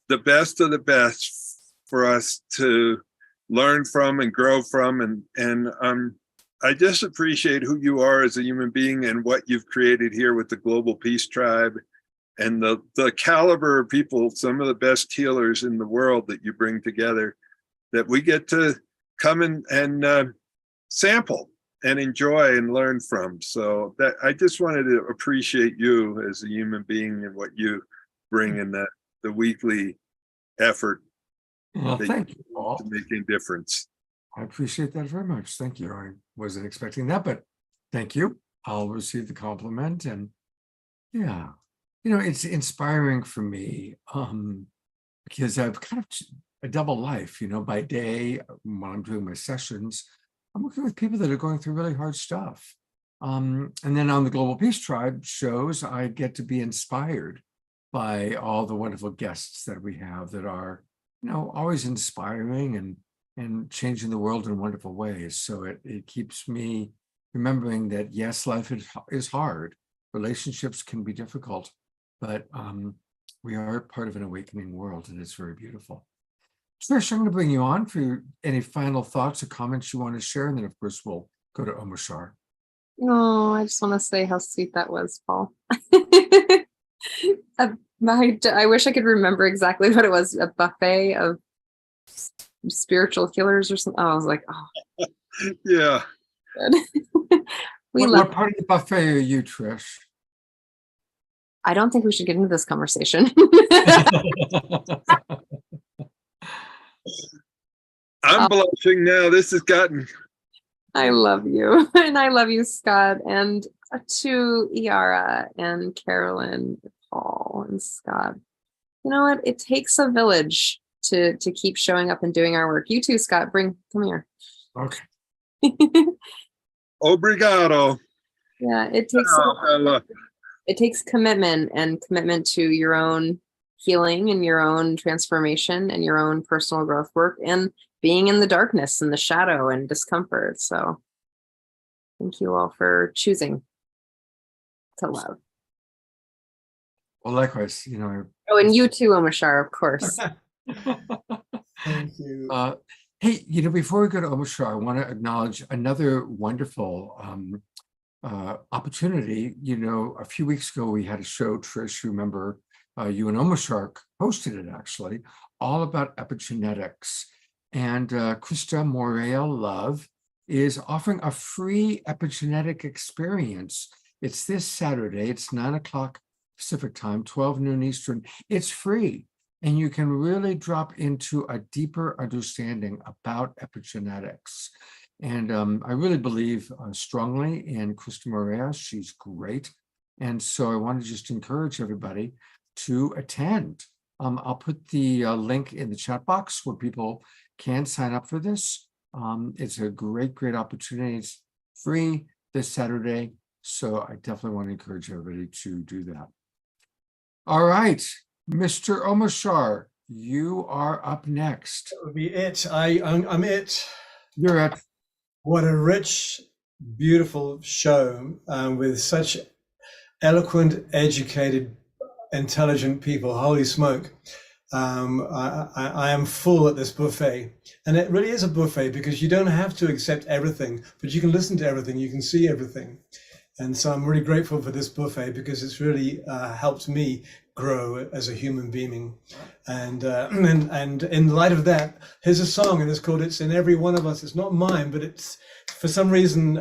the best of the best for us to learn from and grow from. And I just appreciate who you are as a human being and what you've created here with the Global Peace Tribe and the caliber of people, some of the best healers in the world that you bring together, that we get to come and sample and enjoy and learn from. So that I just wanted to appreciate you as a human being and what you bring in the weekly effort Well, that thank you, Paul. to make a difference. I appreciate that very much. Thank you. I wasn't expecting that, but thank you. I'll receive the compliment. And yeah, it's inspiring for me because I've kind of a double life, by day when I'm doing my sessions, I'm working with people that are going through really hard stuff. And then on the Global Peace Tribe shows, I get to be inspired by all the wonderful guests that we have that are, always inspiring and changing the world in wonderful ways. So it keeps me remembering that, yes, life is hard. Relationships can be difficult, but we are part of an awakening world, and it's very beautiful. Trish, I'm going to bring you on for any final thoughts or comments you want to share, and then, of course, we'll go to Omashar. Oh, I just want to say how sweet that was, Paul. I wish I could remember exactly what it was, a buffet of spiritual healers or something. Oh, I was like, oh. Yeah. Good. What part of the buffet are you, Trish? I don't think we should get into this conversation. I'm blushing now. This has gotten. I love you. And I love you, Scott. And to Yara and Carolyn, Paul and Scott. You know what? It takes a village to keep showing up and doing our work. You too, Scott. Come here. Okay. Obrigado. Yeah, it takes commitment and commitment to your own healing and your own transformation and your own personal growth work and being in the darkness and the shadow and discomfort. So thank you all for choosing to love. Well, likewise, Oh, and you too, Omashar, of course. Thank you. Hey, before we go to Omashar, I want to acknowledge another wonderful opportunity. A few weeks ago, we had a show, Trish, remember, you and Omashar hosted it, actually, all about epigenetics. And Krista Morea Love is offering a free epigenetic experience. It's this Saturday. It's 9:00 Pacific time, 12 noon Eastern. It's free. And you can really drop into a deeper understanding about epigenetics. And I really believe strongly in Krista Morea. She's great. And so I want to just encourage everybody to attend. I'll put the link in the chat box where people can sign up for this. It's a great, great opportunity. It's free this Saturday. So I definitely want to encourage everybody to do that. All right, Mr. Omashar, you are up next. That would be it. I'm it. You're it. What a rich, beautiful show with such eloquent, educated, intelligent people. Holy smoke. I am full at this buffet. And it really is a buffet because you don't have to accept everything, but you can listen to everything. You can see everything. And so I'm really grateful for this buffet because it's really helped me grow as a human being. And in light of that, here's a song, and it's called "It's in Every One of Us." It's not mine, but it's, for some reason,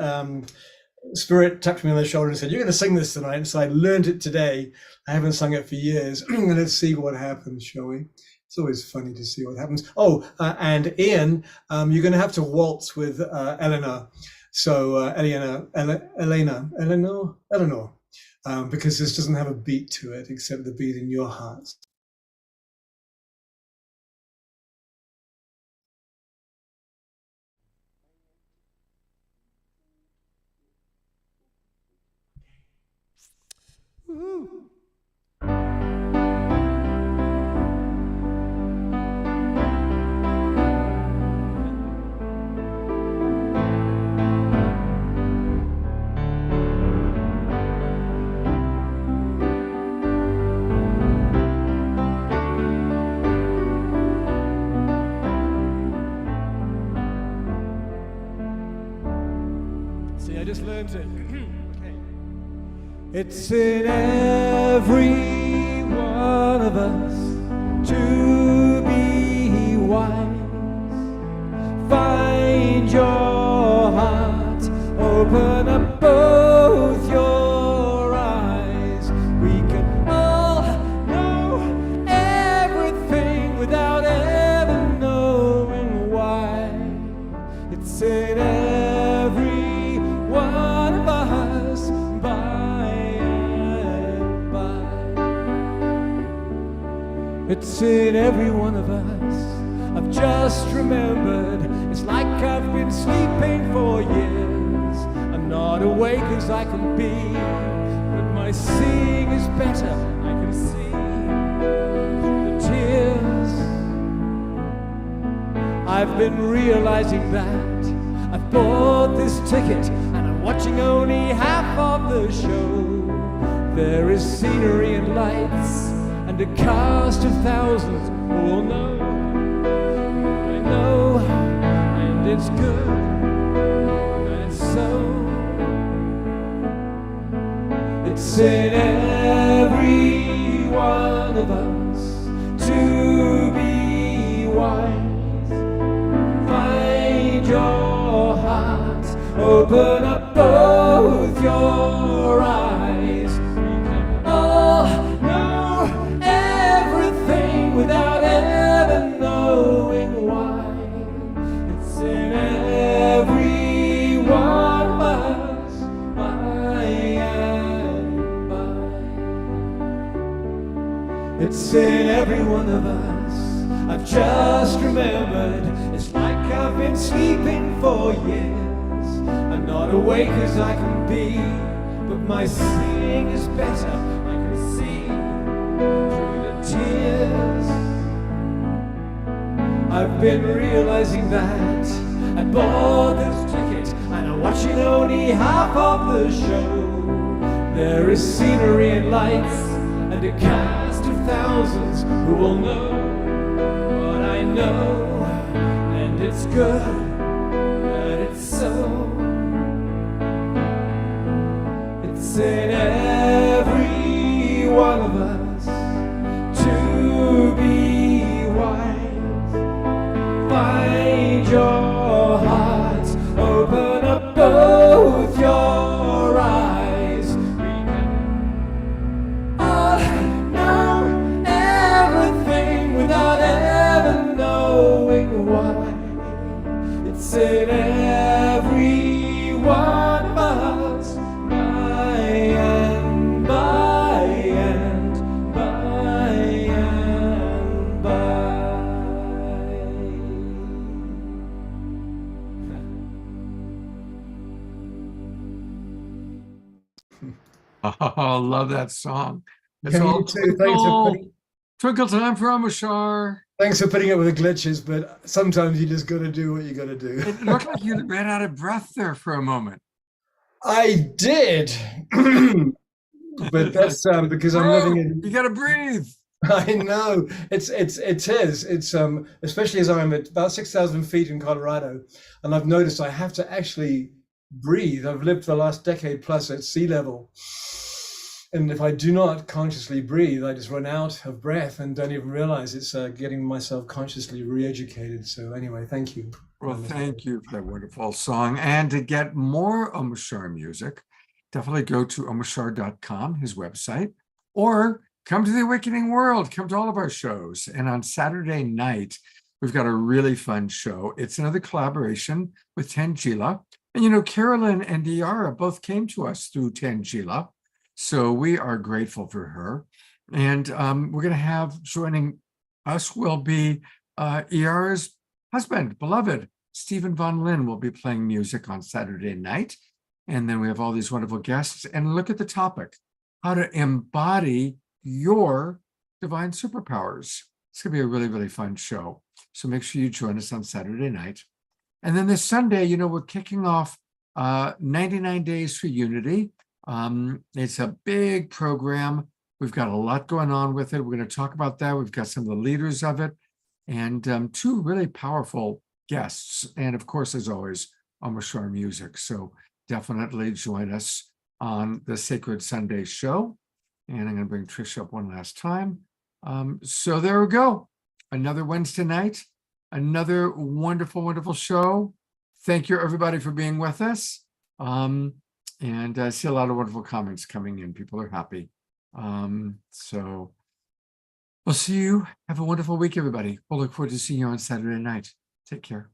Spirit tapped me on the shoulder and said, "You're going to sing this tonight." And so I learned it today. I haven't sung it for years. Let's see what happens, shall we? It's always funny to see what happens. Oh, and Ian, you're going to have to waltz with Eleanor. So Eleanor, because this doesn't have a beat to it except the beat in your hearts. Woo-hoo. isn't it? Okay. It's in every one of us to be wise. Find your heart, open up both your eyes. We can all know everything without ever knowing why. It's in every one of us by and by. It's in every one of us. I've just remembered, it's like I've been sleeping for years. I'm not awake as I can be, but my seeing is better. I can see the tears. I've been realizing that I've bought this ticket and I'm watching only half of the show. There is scenery and lights and a cast of thousands who will know. Know, and it's good, and it's so. It's in every one of us to be wise. Find your heart, open up both your eyes. We can all know everything without ever knowing why. It's in every one of us, by and by. It's in every one of us. I've just remembered, it's like I've been sleeping for years. I'm not awake as I can be, but my seeing is better. I can see through the tears. I've been realizing that I bought this ticket and I'm watching only half of the show. There is scenery and lights and a cast of thousands who will know what I know, and it's good, and it's so. It's in every one of us to be wise. Find your heart, open up both your eyes. We can all know everything without ever knowing why. It's in every one of us, by and by and by and by. Oh, love that song. It's Yeah, all you too. Thanks for putting, twinkle time for Amashar. thanks for putting up with the glitches, but sometimes you just got to do what you got to do. It looked like you ran out of breath there for a moment. I did, but that's because I'm living in. You gotta breathe. I know it is. It's especially as I'm at about 6,000 feet in Colorado, and I've noticed I have to actually breathe. I've lived for the last decade plus at sea level, and if I do not consciously breathe, I just run out of breath and don't even realize it's getting myself consciously re-educated. So anyway, thank you. Well, thank you for that wonderful song. And to get more Amashar music, definitely go to amashar.com, his website, or come to the Awakening World. Come to all of our shows. And on Saturday night, we've got a really fun show. It's another collaboration with Tangela. And you know, Carolyn and Yara both came to us through Tangela. So we are grateful for her. And we're going to have joining us will be Yara's husband, beloved, Stephen Von Lynn will be playing music on Saturday night. And then we have all these wonderful guests. And look at the topic, how to embody your divine superpowers. It's going to be a really, really fun show. So make sure you join us on Saturday night. And then this Sunday, you know, we're kicking off 99 Days for Unity. It's a big program. We've got a lot going on with it. We're going to talk about that. We've got some of the leaders of it and two really powerful guests. And of course, as always, Amashar music. So definitely join us on the Sacred Sunday show. And I'm going to bring Trish up one last time. So there we go. Another Wednesday night, another wonderful, wonderful show. Thank you, everybody, for being with us. And I see a lot of wonderful comments coming in. People are happy. So we'll see you. Have a wonderful week, everybody. We'll look forward to seeing you on Saturday night. Take care.